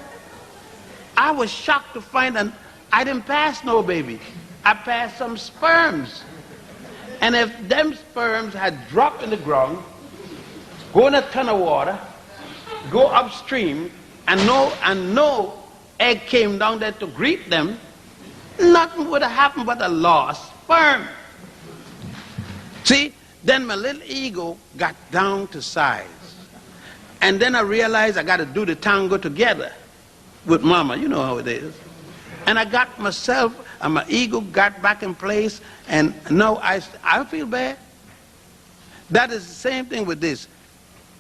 I was shocked to find that I didn't pass no baby. I passed some sperms. And if them sperms had dropped in the ground, go in a ton of water, go upstream, and no egg came down there to greet them, nothing would have happened but a lost sperm. See, then my little ego got down to size. And then I realized I got to do the tango together with mama. You know how it is. And I got myself, and my ego got back in place, and now I feel bad. That is the same thing with this.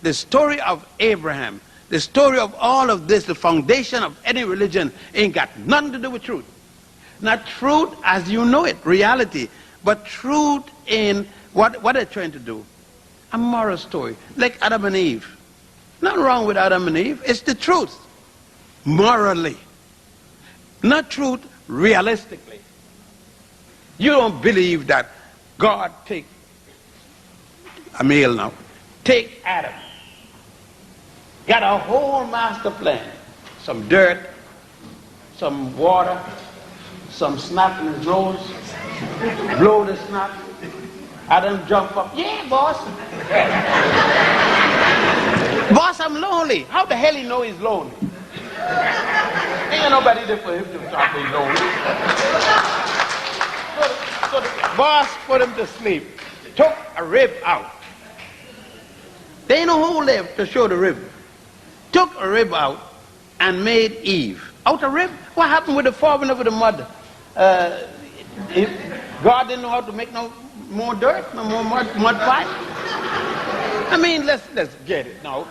The story of Abraham, the story of all of this, the foundation of any religion, ain't got nothing to do with truth. Not truth as you know it, reality, but truth in what they're trying to do. A moral story, like Adam and Eve. Nothing wrong with Adam and Eve. It's the truth, morally. Not truth realistically. You don't believe that God take a male now, take Adam, got a whole master plan, some dirt, some water, some snot in his nose, blow the snot, Adam jump up, yeah, boss. Boss, I'm lonely. How the hell he know he's lonely? Ain't nobody there for him to talk to lonely. So the boss put him to sleep, took a rib out. There ain't no hole left to show the rib. Took a rib out and made Eve. Out of rib? What happened with the forming of the mud? God didn't know how to make no more dirt, no more mud pie? I mean, let's get it now.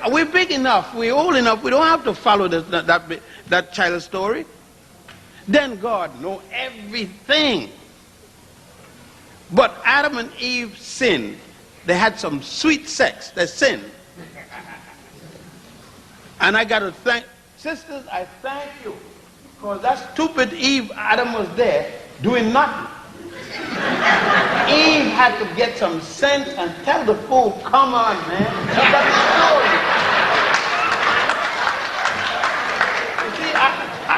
We're big enough, we're old enough, we don't have to follow that child story. Then God knows everything. But Adam and Eve sinned. They had some sweet sex. They sinned. And I got to thank, sisters, I thank you. Because that stupid Eve, Adam was there doing nothing. Eve had to get some sense and tell the fool, come on, man. That's the story. You see,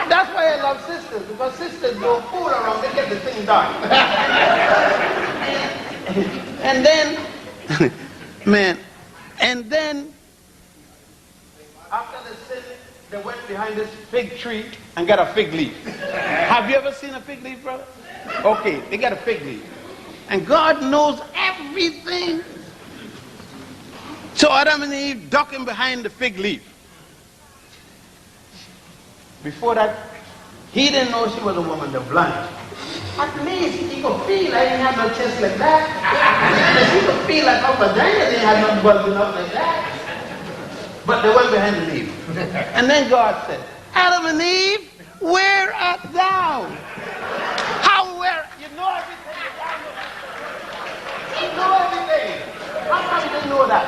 that's why I love sisters, because sisters don't fool around, they get the thing done. And then, man, and then, after the sin, they went behind this fig tree and got a fig leaf. Have you ever seen a fig leaf, brother? Okay, they got a fig leaf. And God knows everything. So Adam and Eve ducking behind the fig leaf. Vefore that, he didn't know she was a woman, the blind. At least he could feel I didn't have no chest like that. He could feel like her vagina didn't have no bulging up like that. But they went behind the leaf. And then God said, Adam and Eve, where art thou? How, where? You know everything. You know everything. How come you didn't know that?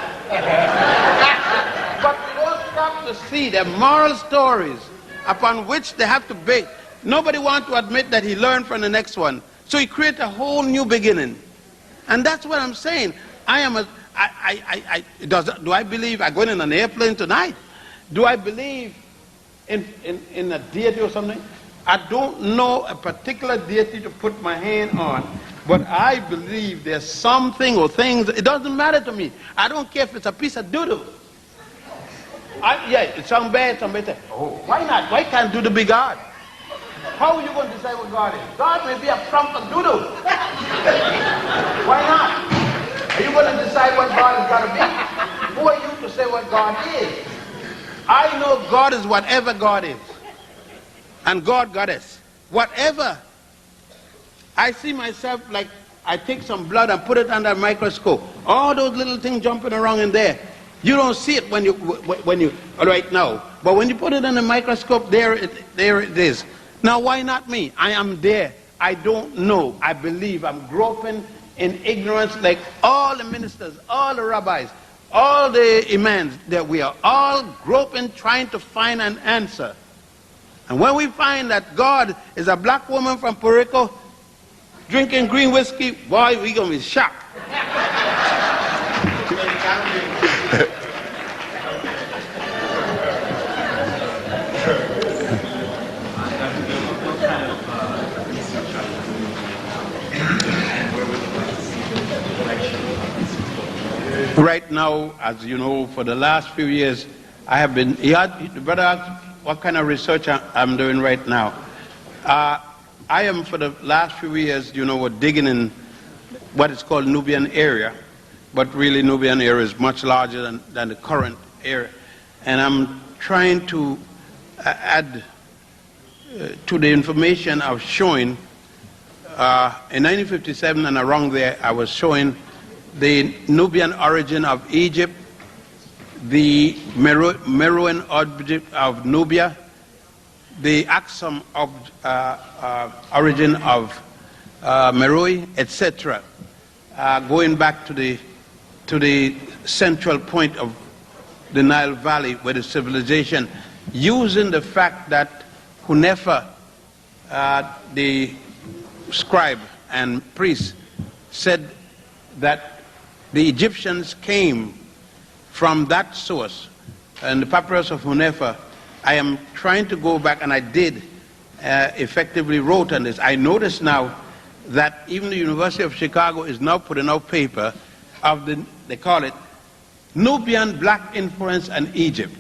But we don't stop to see the moral stories upon which they have to base. Nobody wants to admit that he learned from the next one. So he created a whole new beginning. And that's what I'm saying. I do I believe I'm going in an airplane tonight? Do I believe in a deity or something? I don't know a particular deity to put my hand on, but I believe there's something or things. It doesn't matter to me. I don't care if it's a piece of doodle. Yeah, it sounds bad. Somebody say, oh, why not? Why can't doodle be God? How are you going to decide what God is? God may be a clump of doodle. Why not? Are you going to decide what God is going to be? Who are you to say what God is? I know God is whatever God is. And God, Goddess. Whatever. I see myself like I take some blood and put it under a microscope. All those little things jumping around in there. You don't see it when you right now. But when you put it in a microscope, there it is. Now, why not me? I am there. I don't know. I believe. I'm groping in ignorance like all the ministers, all the rabbis, all the imams, that we are all groping trying to find an answer. And when we find that God is a black woman from Puerto Rico drinking green whiskey, boy, we're going to be shocked. Right now, as you know, for the last few years, I have been, the brother asked what kind of research I'm doing right now. I am, for the last few years, you know, digging in what is called Nubian area, but really Nubian area is much larger than the current area. And I'm trying to add to the information I was showing. In 1957 and around there, I was showing the Nubian origin of Egypt, the Meroan object of Nubia, the Aksum of, origin of Meroe, etc., going back to the central point of the Nile Valley where the civilization, using the fact that Hunefa, the scribe and priest, said that the Egyptians came from that source. And the papyrus of Hunefa, I am trying to go back, and I did effectively wrote on this. I notice now that even the University of Chicago is now putting out paper of they call it Nubian Black Influence and Egypt.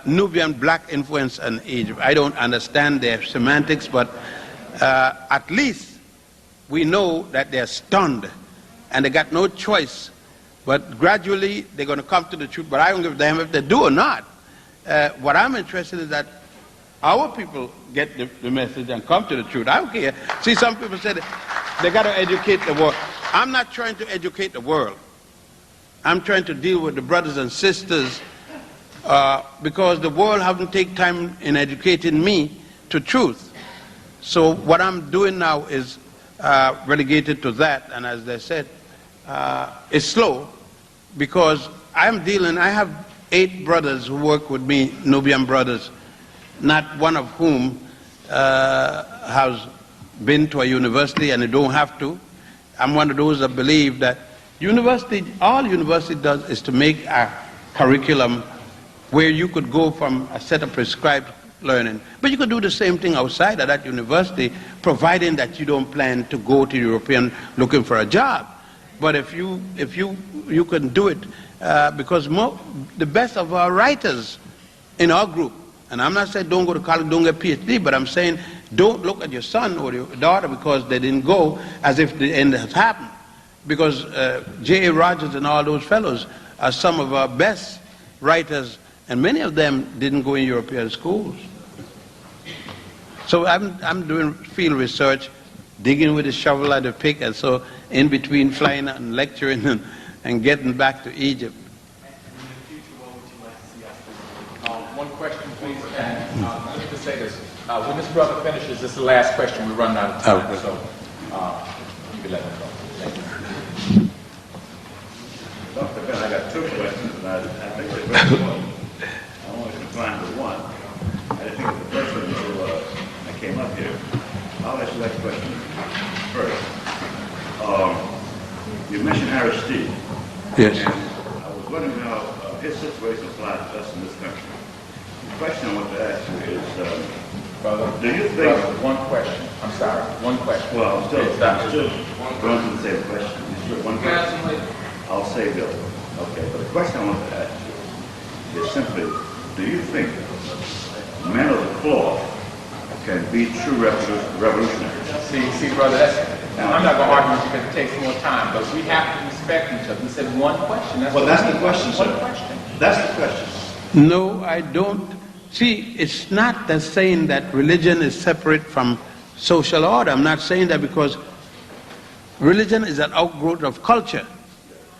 Nubian Black Influence and Egypt. I don't understand their semantics, but at least we know that they're stunned and they got no choice. But gradually they're going to come to the truth. But I don't give a damn if they do or not. What I'm interested in is that our people get the message and come to the truth. I don't care. See, some people say they got to educate the world. I'm not trying to educate the world. I'm trying to deal with the brothers and sisters because the world haven't taken time in educating me to truth. So what I'm doing now is relegated to that, and as they said, it's slow because I have 8 brothers who work with me, Nubian brothers, not one of whom has been to a university, and they don't have to. I'm one of those that believe that all university does is to make a curriculum where you could go from a set of prescribed learning. But you could do the same thing outside of that university, providing that you don't plan to go to European looking for a job. But if you can do it, because the best of our writers in our group, and I'm not saying don't go to college, don't get PhD, but I'm saying don't look at your son or your daughter because they didn't go as if the end has happened. Because J.A. Rogers and all those fellows are some of our best writers, and many of them didn't go in European schools. So I'm doing field research, digging with a shovel and a pick, and so in between flying out and lecturing and getting back to Egypt. One question, please. And let me just say this. When this brother finishes, this is the last question. We run out of time, so you can let him go. Thank you. Dr. Ben, I got 2 questions, and I think they're very important. I only confined to one. I didn't think of the first one until I came up here. I'll ask you that question first. You mentioned mentioned Aristide. Yes. And I was wondering how his situation applies to us in this country. The question I want to ask you is, Brother, do you think... brother, one question. I'm sorry, one question. Well, I'm still Stop. going to the same question. One question. I'll say Bill. Okay, but the question I want to ask you is simply, do you think men of the cloth can be true revolutionaries? See, brother, I'm not going to argue with you because it takes more time, but we have to respect each other. You said one question. Well, that's the question, sir. One question. That's the question. No, I don't. See, it's not that saying that religion is separate from social order. I'm not saying that, because religion is an outgrowth of culture,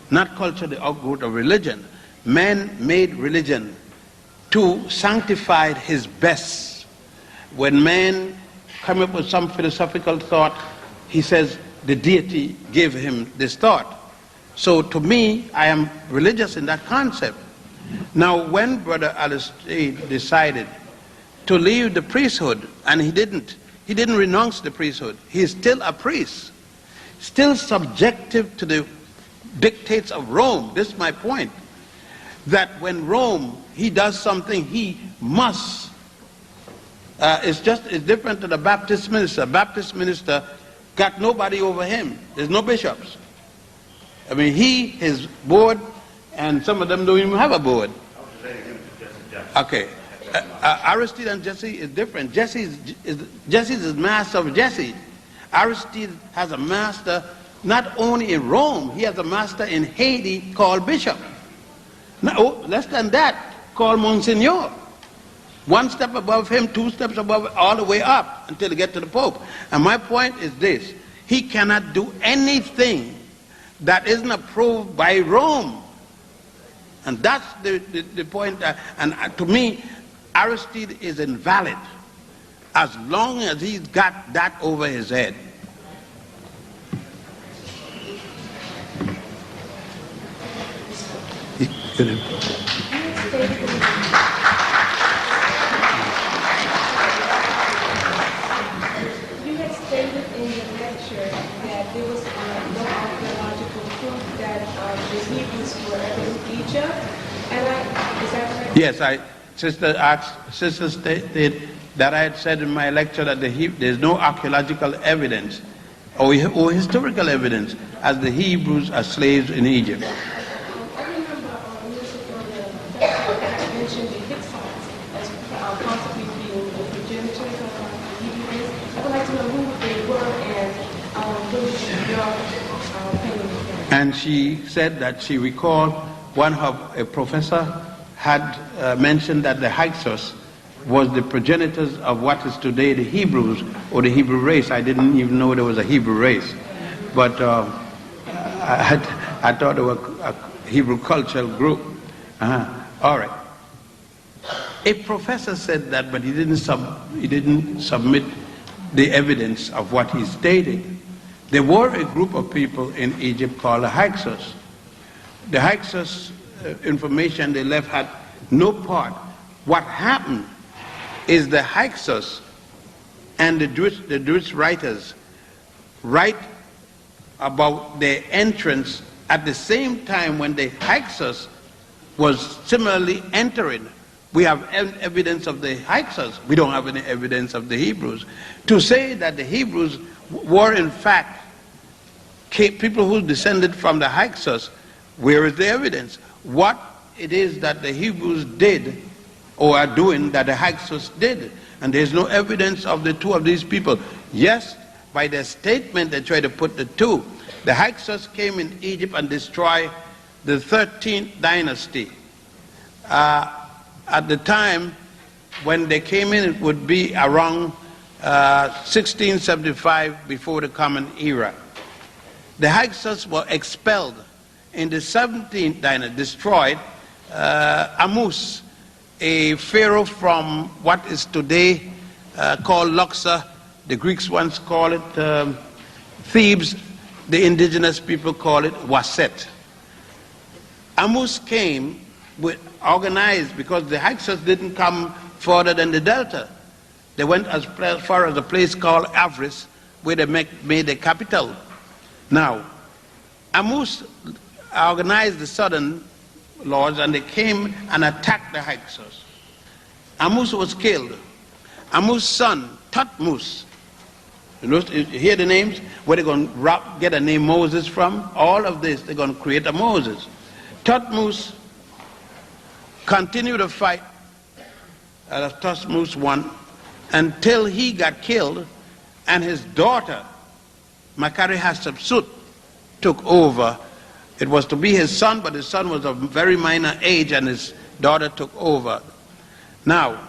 not culture the outgrowth of religion. Man made religion to sanctify his best. When man come up with some philosophical thought, he says the deity gave him this thought. So to me, I am religious in that concept. Now, when Brother Aristide decided to leave the priesthood, and he didn't renounce the priesthood, he is still a priest, still subjective to the dictates of Rome. This is my point, that when Rome, he does something, he must. It's different to the Baptist minister. Baptist minister got nobody over him. There's no bishops. I mean, his board, and some of them don't even have a board. Okay. Aristide and Jesse is different. Jesse is master of Jesse. Aristide has a master not only in Rome, he has a master in Haiti called bishop. No, less than that, called Monsignor. One step above him, two steps above, all the way up until they get to the Pope. And my point is this: he cannot do anything that isn't approved by Rome. And that's the point. And to me, Aristide is invalid as long as he's got that over his head. You had stated in your lecture that there was no archaeological proof that the Hebrews were ever in Egypt, and is that correct? Yes, sister stated that I had said in my lecture that there's no archaeological evidence or historical evidence as the Hebrews are slaves in Egypt. I remember years ago the professor mentioned the Hittites as possibly being the progenitors of the Hebrew race. I would like to know who they were and what is your opinion of that? And she said that she recalled a professor had mentioned that the Hyksos was the progenitors of what is today the Hebrews or the Hebrew race. I didn't even know there was a Hebrew race, but I thought it was a Hebrew cultural group. All right. A professor said that, but he didn't submit the evidence of what he stated. There were a group of people in Egypt called the Hyksos. The Hyksos information they left had no part. What happened is the Hyksos and the Jewish writers write about their entrance at the same time when the Hyksos was similarly entering. We have evidence of the Hyksos. We don't have any evidence of the Hebrews. To say that the Hebrews were in fact people who descended from the Hyksos, where is the evidence? What it is that the Hebrews did or are doing that the Hyksos did. And there's no evidence of the two of these people. Yes, by their statement they try to put the two. The Hyksos came in Egypt and destroyed the 13th dynasty. At the time when they came in, it would be around 1675, before the Common Era. The Hyksos were expelled in the 17th dynasty, destroyed. Amus, a pharaoh from what is today called Luxor, the Greeks once call it Thebes, the indigenous people call it Waset. Amus came with organized, because the Hyksos didn't come further than the Delta. They went as far as a place called Avris, where they made the capital. Now, Amos organized the southern lords, and they came and attacked the Hyksos. Amos was killed. Amos' son, Thutmose, you hear the names? Where they're going to get a name Moses from? All of this, they're going to create a Moses. Thutmose continued to fight. Thutmose won until he got killed, and his daughter, Makari Hatshepsut, took over. It was to be his son, but his son was of very minor age, and his daughter took over. Now,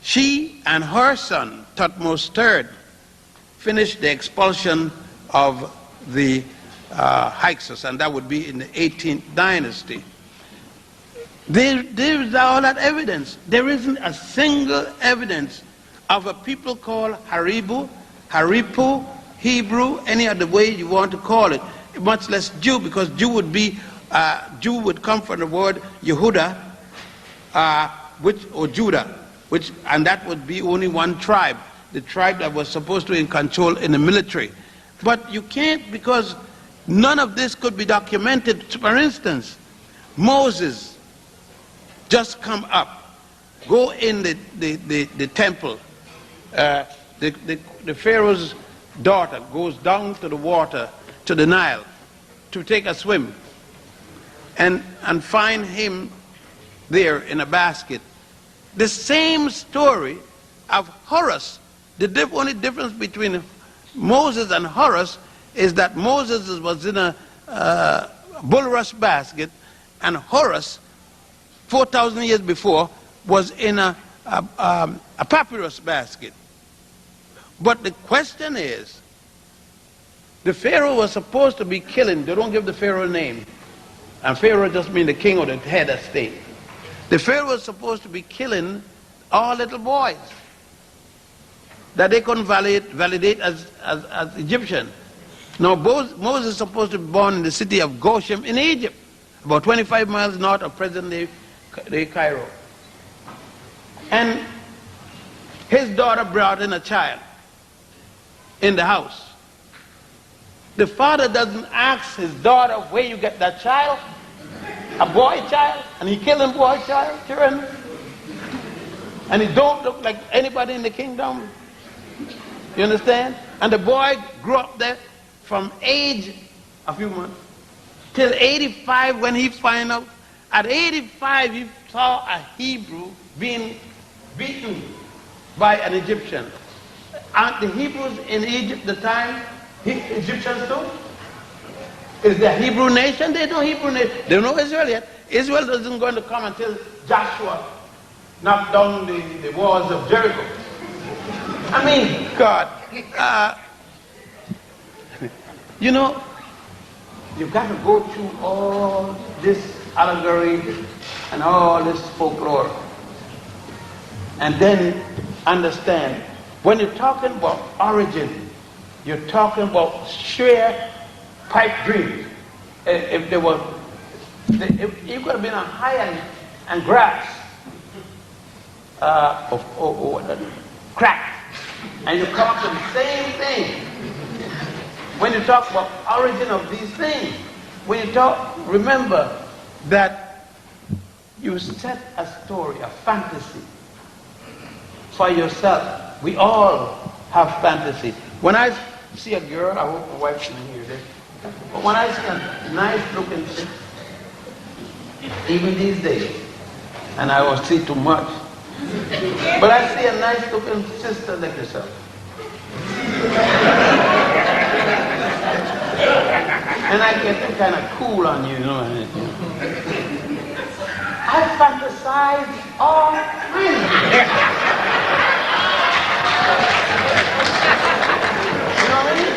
she and her son, Thutmose III, finished the expulsion of the Hyksos, and that would be in the 18th dynasty. There is all that evidence. There isn't a single evidence of a people called Haripu, Hebrew, any other way you want to call it, much less Jew, because Jew would come from the word Yehuda, or Judah, and that would be only one tribe, the tribe that was supposed to be in control in the military. But you can't, because none of this could be documented. For instance, Moses just come up, go in the temple. The Pharaoh's daughter goes down to the water, to the Nile, to take a swim, and find him there in a basket. The same story of Horus. The only difference between Moses and Horus is that Moses was in a bulrush basket, and Horus, 4,000 years before, was in a papyrus basket. But the question is, the Pharaoh was supposed to be killing. They don't give the Pharaoh a name, and Pharaoh just means the king or the head of state. The Pharaoh was supposed to be killing all little boys that they couldn't validate as Egyptian. Now, Moses is supposed to be born in the city of Goshen in Egypt, about 25 miles north of present-day Cairo. And his daughter brought in a child in the house. The father doesn't ask his daughter, where you get that child? A boy child? And he killing boy children? And he don't look like anybody in the kingdom? You understand? And the boy grew up there from age a few months till 85, when he find out. At 85, he saw a Hebrew being beaten by an Egyptian. Aren't the Hebrews in Egypt the time Egyptians too? Is the Hebrew nation? They know Hebrew nation. They know Israel yet. Israel doesn't going to come until Joshua knocked down the walls of Jericho. I mean, God, you know, you've got to go through all this allegory and all this folklore, and then understand, when you're talking about origin, you're talking about sheer pipe dreams. If there was, if you could have been on high and grass, crack, and you come up to the same thing. When you talk about origin of these things, when you talk, remember that you set a story, a fantasy for yourself. We all have fantasy. When I see a girl, I hope my wife can hear this, but when I see a nice looking chick, even these days, and I will see too much, but I see a nice looking sister like yourself, and I get kind of cool on you, you know. I fantasize all kinds of things. You know what I mean?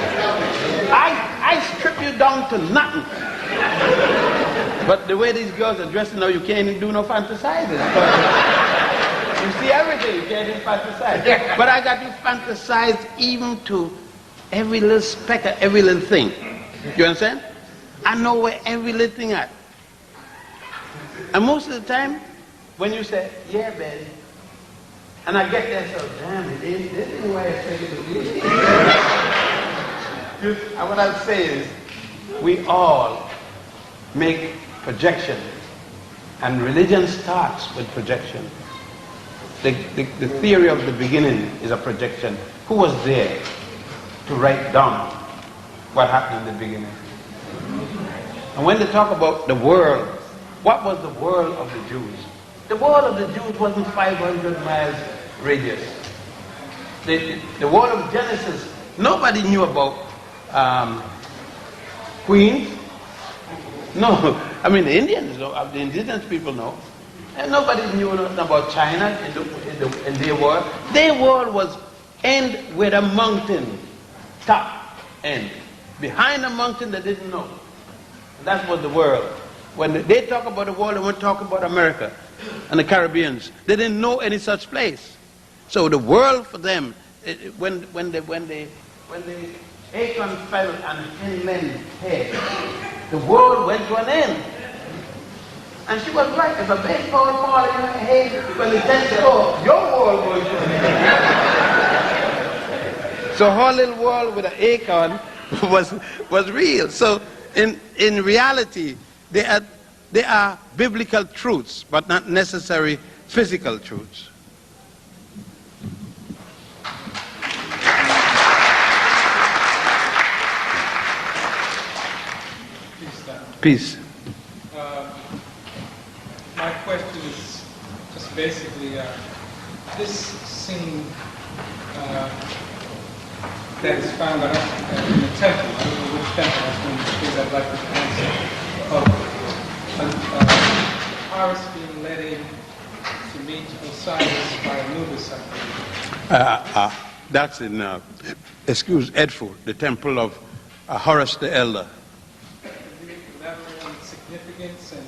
I strip you down to nothing. But the way these girls are dressing now, you can't even do no fantasizing. You see everything, you can't even fantasize. But I got you fantasized even to every little speck of every little thing. You understand? I know where every little thing at. And most of the time, when you say, yeah, baby, and I get there, so damn it, this is why I say it. And what I'll say is, we all make projection, and religion starts with projection. The theory of the beginning is a projection. Who was there to write down what happened in the beginning? And when they talk about the world, what was the world of the Jews? The world of the Jews wasn't 500 miles radius. The world of Genesis, nobody knew about Queens. No, I mean the Indians know, the indigenous people know. And nobody knew nothing about China in their world. Their world was end with a mountain, top end. Behind a mountain they didn't know. That was the world. When they talk about the world, they weren't talking about America and the Caribbeans. They didn't know any such place. So the world for them, when the acorn fell on Finland's head, the world went to an end. And she was right. If a baseball ball in her head, when they said, oh, your world was to an end. So her little world with an acorn was real. So in reality, they are biblical truths, but not necessarily physical truths. Peace. My question is just basically this scene that is found in the temple. I don't know which temple. That's one of the things I'd like to answer. Horus being led in to meet Osiris by Anubis, I believe. That's in Edfu, the temple of Horus the Elder. Significance, and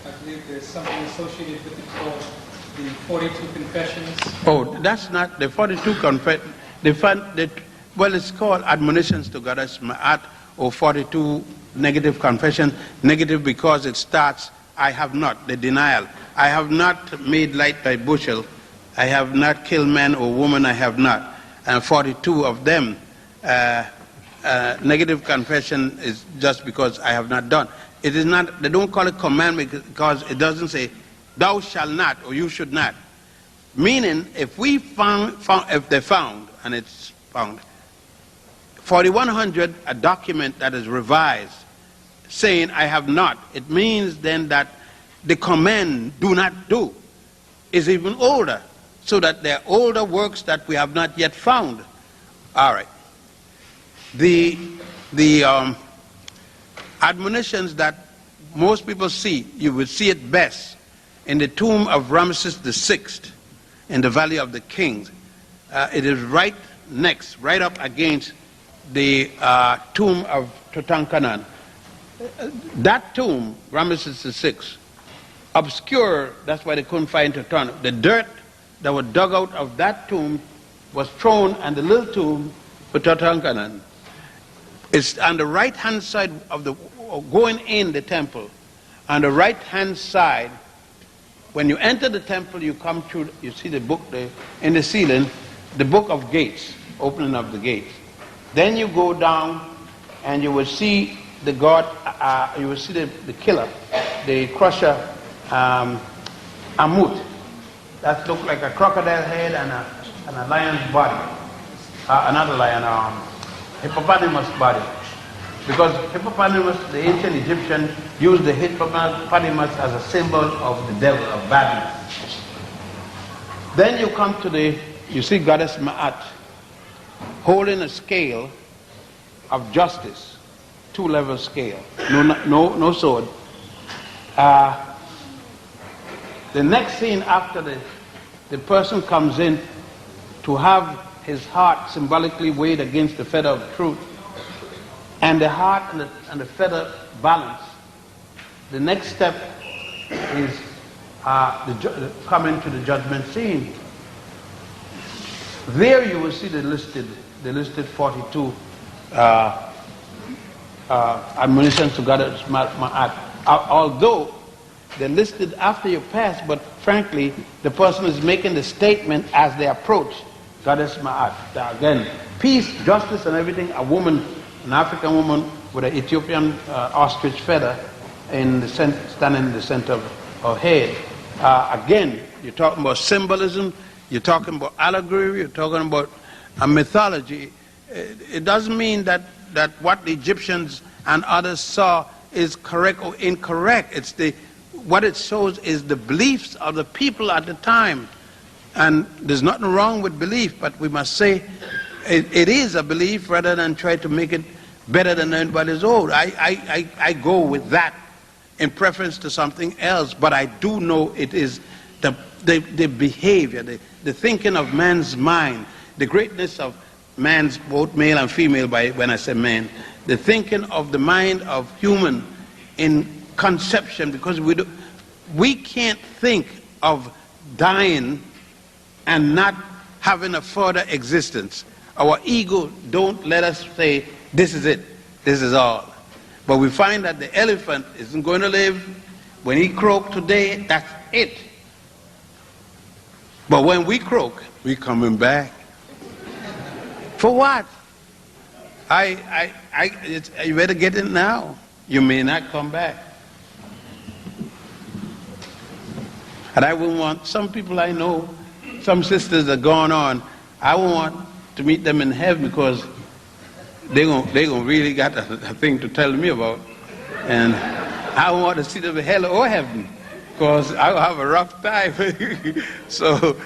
I believe there's something associated with it called the 42 Confessions. Oh, that's not the 42 confessions. Well, it's called Admonitions to Goddess Ma'at, or 42 negative confession. Negative because it starts, I have not, the denial. I have not made light by bushel. I have not killed man or woman, I have not. And 42 of them, negative confession is just because I have not done. It is not, they don't call it commandment because it doesn't say, thou shalt not, or you should not. Meaning, if we if they found, and it's found, 4100, a document that is revised, saying, I have not, it means then that the command, do not do, is even older, so that there are older works that we have not yet found. All right. The admonitions that most people see, you will see it best in the tomb of Ramesses VI in the Valley of the Kings. It is right next, right up against the tomb of Tutankhamun. That tomb, Ramesses VI, obscure, that's why they couldn't find Tutankhamun. The dirt that was dug out of that tomb was thrown on the little tomb for Tutankhamun. It's on the right-hand side of the, going in the temple. On the right-hand side, when you enter the temple, you come through, you see the book there in the ceiling, the book of gates, opening of the gates. Then you go down and you will see the god, you will see the killer, the crusher, Amut. That looks like a crocodile head and a lion's body. Another lion, hippopotamus body. Because hippopotamus, the ancient Egyptian, used the hippopotamus as a symbol of the devil, of badness. Then you come to you see Goddess Ma'at holding a scale of justice, 2-level scale, no sword. The next scene after the person comes in to have his heart symbolically weighed against the feather of truth, and the heart and the feather balance. The next step is coming to the judgment scene. There you will see the listed 42 admonitions to Goddess Ma'at. Although they're listed after you pass, but frankly, the person is making the statement as they approach Goddess Ma'at. Again, peace, justice, and everything. A woman, an African woman, with an Ethiopian ostrich feather standing in the center of her head. Again, you're talking about symbolism, you're talking about allegory, you're talking about a mythology. It doesn't mean that what the Egyptians and others saw is correct or incorrect. What it shows is the beliefs of the people at the time. And there's nothing wrong with belief, but we must say it is a belief rather than try to make it better than anybody's own. I go with that in preference to something else, but I do know it is the behavior, the thinking of man's mind, the greatness of man's, both male and female, when I say man, the thinking of the mind of human in conception, because we can't think of dying and not having a further existence. Our ego don't let us say, this is it, this is all. But we find that the elephant isn't going to live. When he croaks today, that's it. But when we croak, we coming back. For what? You better get it now. You may not come back. And I wouldn't want, some people I know, some sisters are going on, I won't want to meet them in heaven because they're gonna really got a thing to tell me about. And I don't want to see them in hell or heaven because I'll have a rough time. So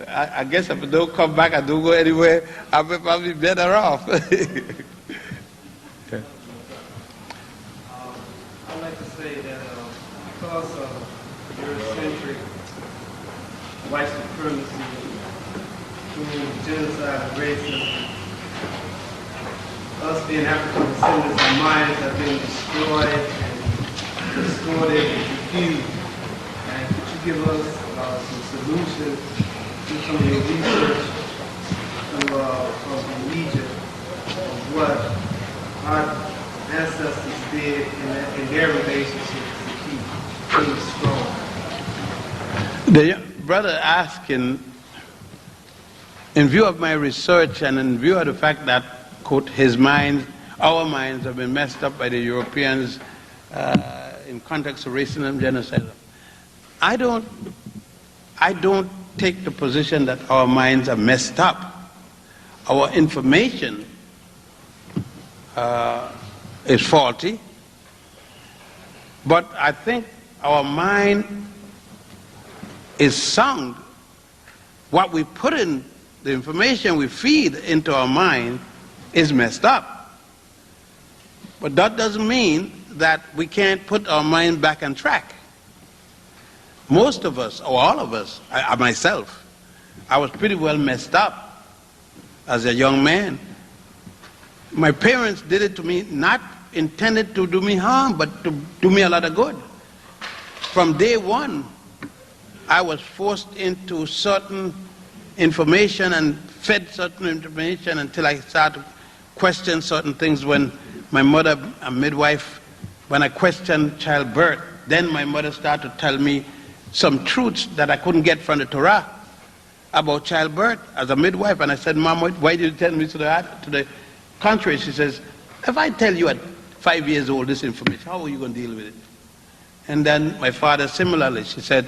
I guess if I don't come back, I don't go anywhere, I'll be probably better off. I'd like to say that because of Eurocentric white supremacy, genocide, and racism, us being African descendants, our minds have been destroyed and distorted and confused. And could you give us some solutions to some of your research from Egypt of what our ancestors did in their relationships to keep things strong? The brother asking, in view of my research and in view of the fact that, quote, his mind, our minds have been messed up by the Europeans in context of racism and genocide. I don't take the position that our minds are messed up. Our information is faulty, but I think our mind is sound. What we put in, the information we feed into our mind is messed up. But that doesn't mean that we can't put our mind back on track. Most of us, or all of us, myself, I was pretty well messed up as a young man. My parents did it to me, not intended to do me harm, but to do me a lot of good. From day one, I was forced into certain information and fed certain information until I started to question certain things. When my mother, a midwife, when I questioned childbirth, then my mother started to tell me some truths that I couldn't get from the Torah about childbirth as a midwife. And I said, Mom, why did you tell me to the contrary? She says, if I tell you at 5 years old this information, how are you going to deal with it? And then my father similarly, she said,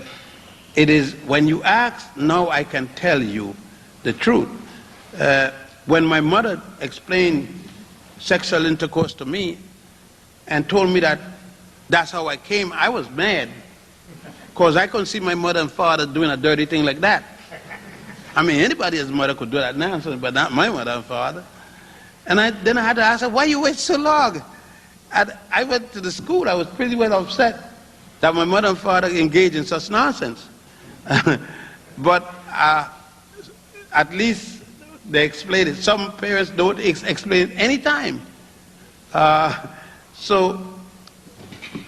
it is when you ask, now I can tell you the truth. When my mother explained sexual intercourse to me and told me that that's how I came, I was mad because I couldn't see my mother and father doing a dirty thing like that. I mean, anybody's mother could do that now, but not my mother and father. And then I had to ask her, why you wait so long? I went to the school, I was pretty well upset that my mother and father engaged in such nonsense. But at least they explained it. Some parents don't explain it any time. So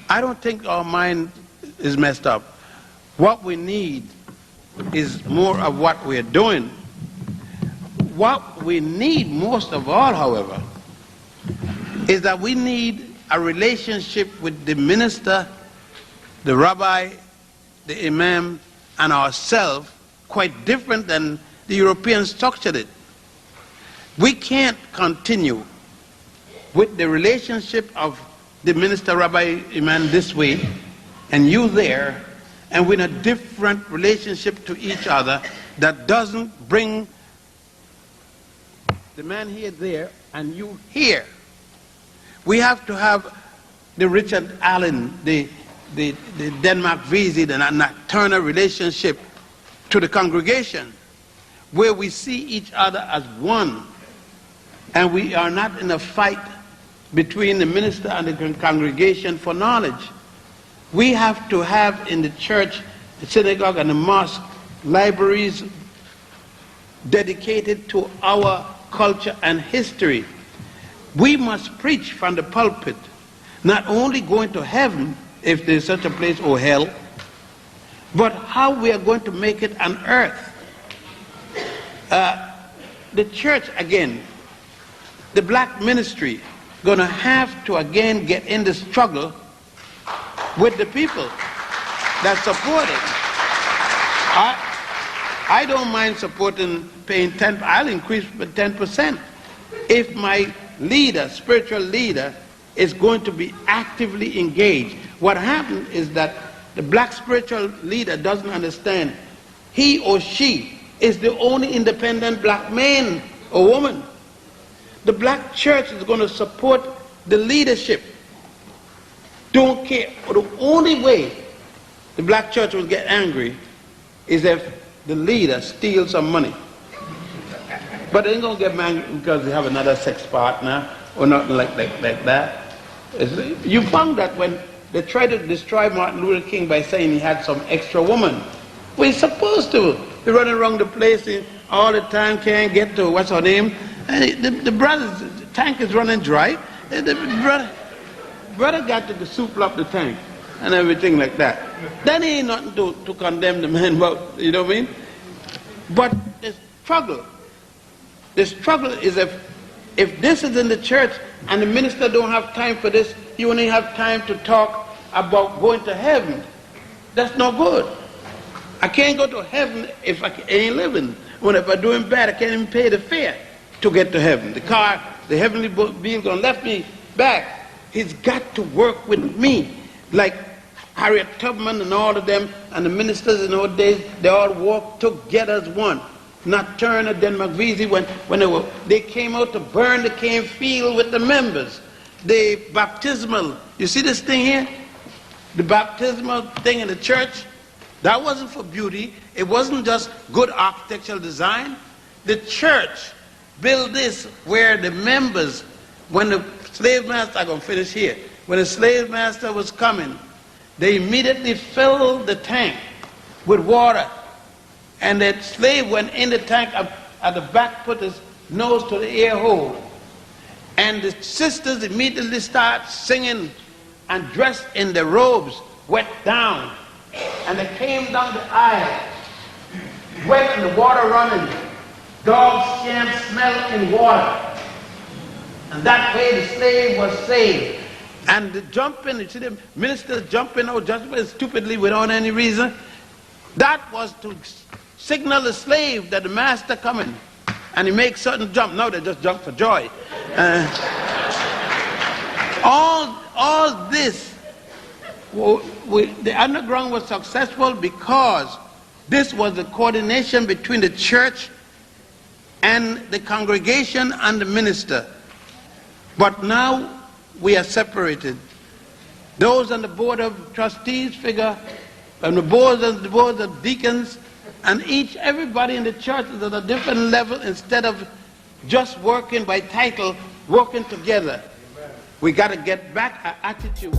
I don't think our mind is messed up. What we need is more of what we're doing. What we need most of all, however, is that we need a relationship with the minister, the rabbi, the imam, and ourselves quite different than the Europeans structured it. We can't continue with the relationship of the minister, Rabbi Iman, this way, and you there, and with a different relationship to each other that doesn't bring the man here there and you here. We have to have the Richard Allen, the Denmark Vesey, the nocturnal relationship to the congregation, where we see each other as one, and we are not in a fight between the minister and the congregation for knowledge. We have to have in the church, the synagogue and the mosque, libraries dedicated to our culture and history. We must preach from the pulpit, not only going to heaven, if there's such a place, or hell, but how we are going to make it on earth. The church, again, the black ministry, going to have to again get in the struggle with the people that support it. I don't mind supporting, paying 10%, I'll increase by 10%. If my leader, spiritual leader, is going to be actively engaged. What happened is that the black spiritual leader doesn't understand he or she is the only independent black man or woman. The black church is going to support the leadership. Don't care. The only way the black church will get angry is if the leader steals some money. But they ain't going to get mad because they have another sex partner or nothing like that. You found that when they tried to destroy Martin Luther King by saying he had some extra woman. We're supposed to be running around the place all the time, can't get to what's her name. And the brother's the tank is running dry. The brother got to soup up the tank and everything like that. Then he ain't nothing to condemn the man about, you know what I mean? But the struggle is if this is in the church and the minister don't have time for this, you only have time to talk about going to heaven. That's no good. I can't go to heaven if I ain't living. When if I'm doing bad, I can't even pay the fare to get to heaven. The car, the heavenly being gonna left me back. He's got to work with me. Like Harriet Tubman and all of them, and the ministers in those days, they all walked together as one. Nocturna, Denmark Vesey, when they came out to burn the cane field with the members. The baptismal, you see this thing here? The baptismal thing in the church, that wasn't for beauty. It wasn't just good architectural design. The church built this where the members, when the slave master, I'm going to finish here, when the slave master was coming, they immediately filled the tank with water. And that slave went in the tank at the back, put his nose to the air hole. And the sisters immediately start singing and dressed in the robes, wet down. And they came down the aisle, wet and the water running. Dogs can't smell in water. And that way the slave was saved. And the jumping, you see the ministers jumping out just stupidly without any reason. That was to signal the slave that the master coming. And he makes certain jump. Now they just jump for joy. All this, the underground was successful because this was the coordination between the church and the congregation and the minister. But now we are separated. Those on the board of trustees figure, and the boards of deacons, and everybody in the church is at a different level instead of just working by title, working together. We got to get back our attitude.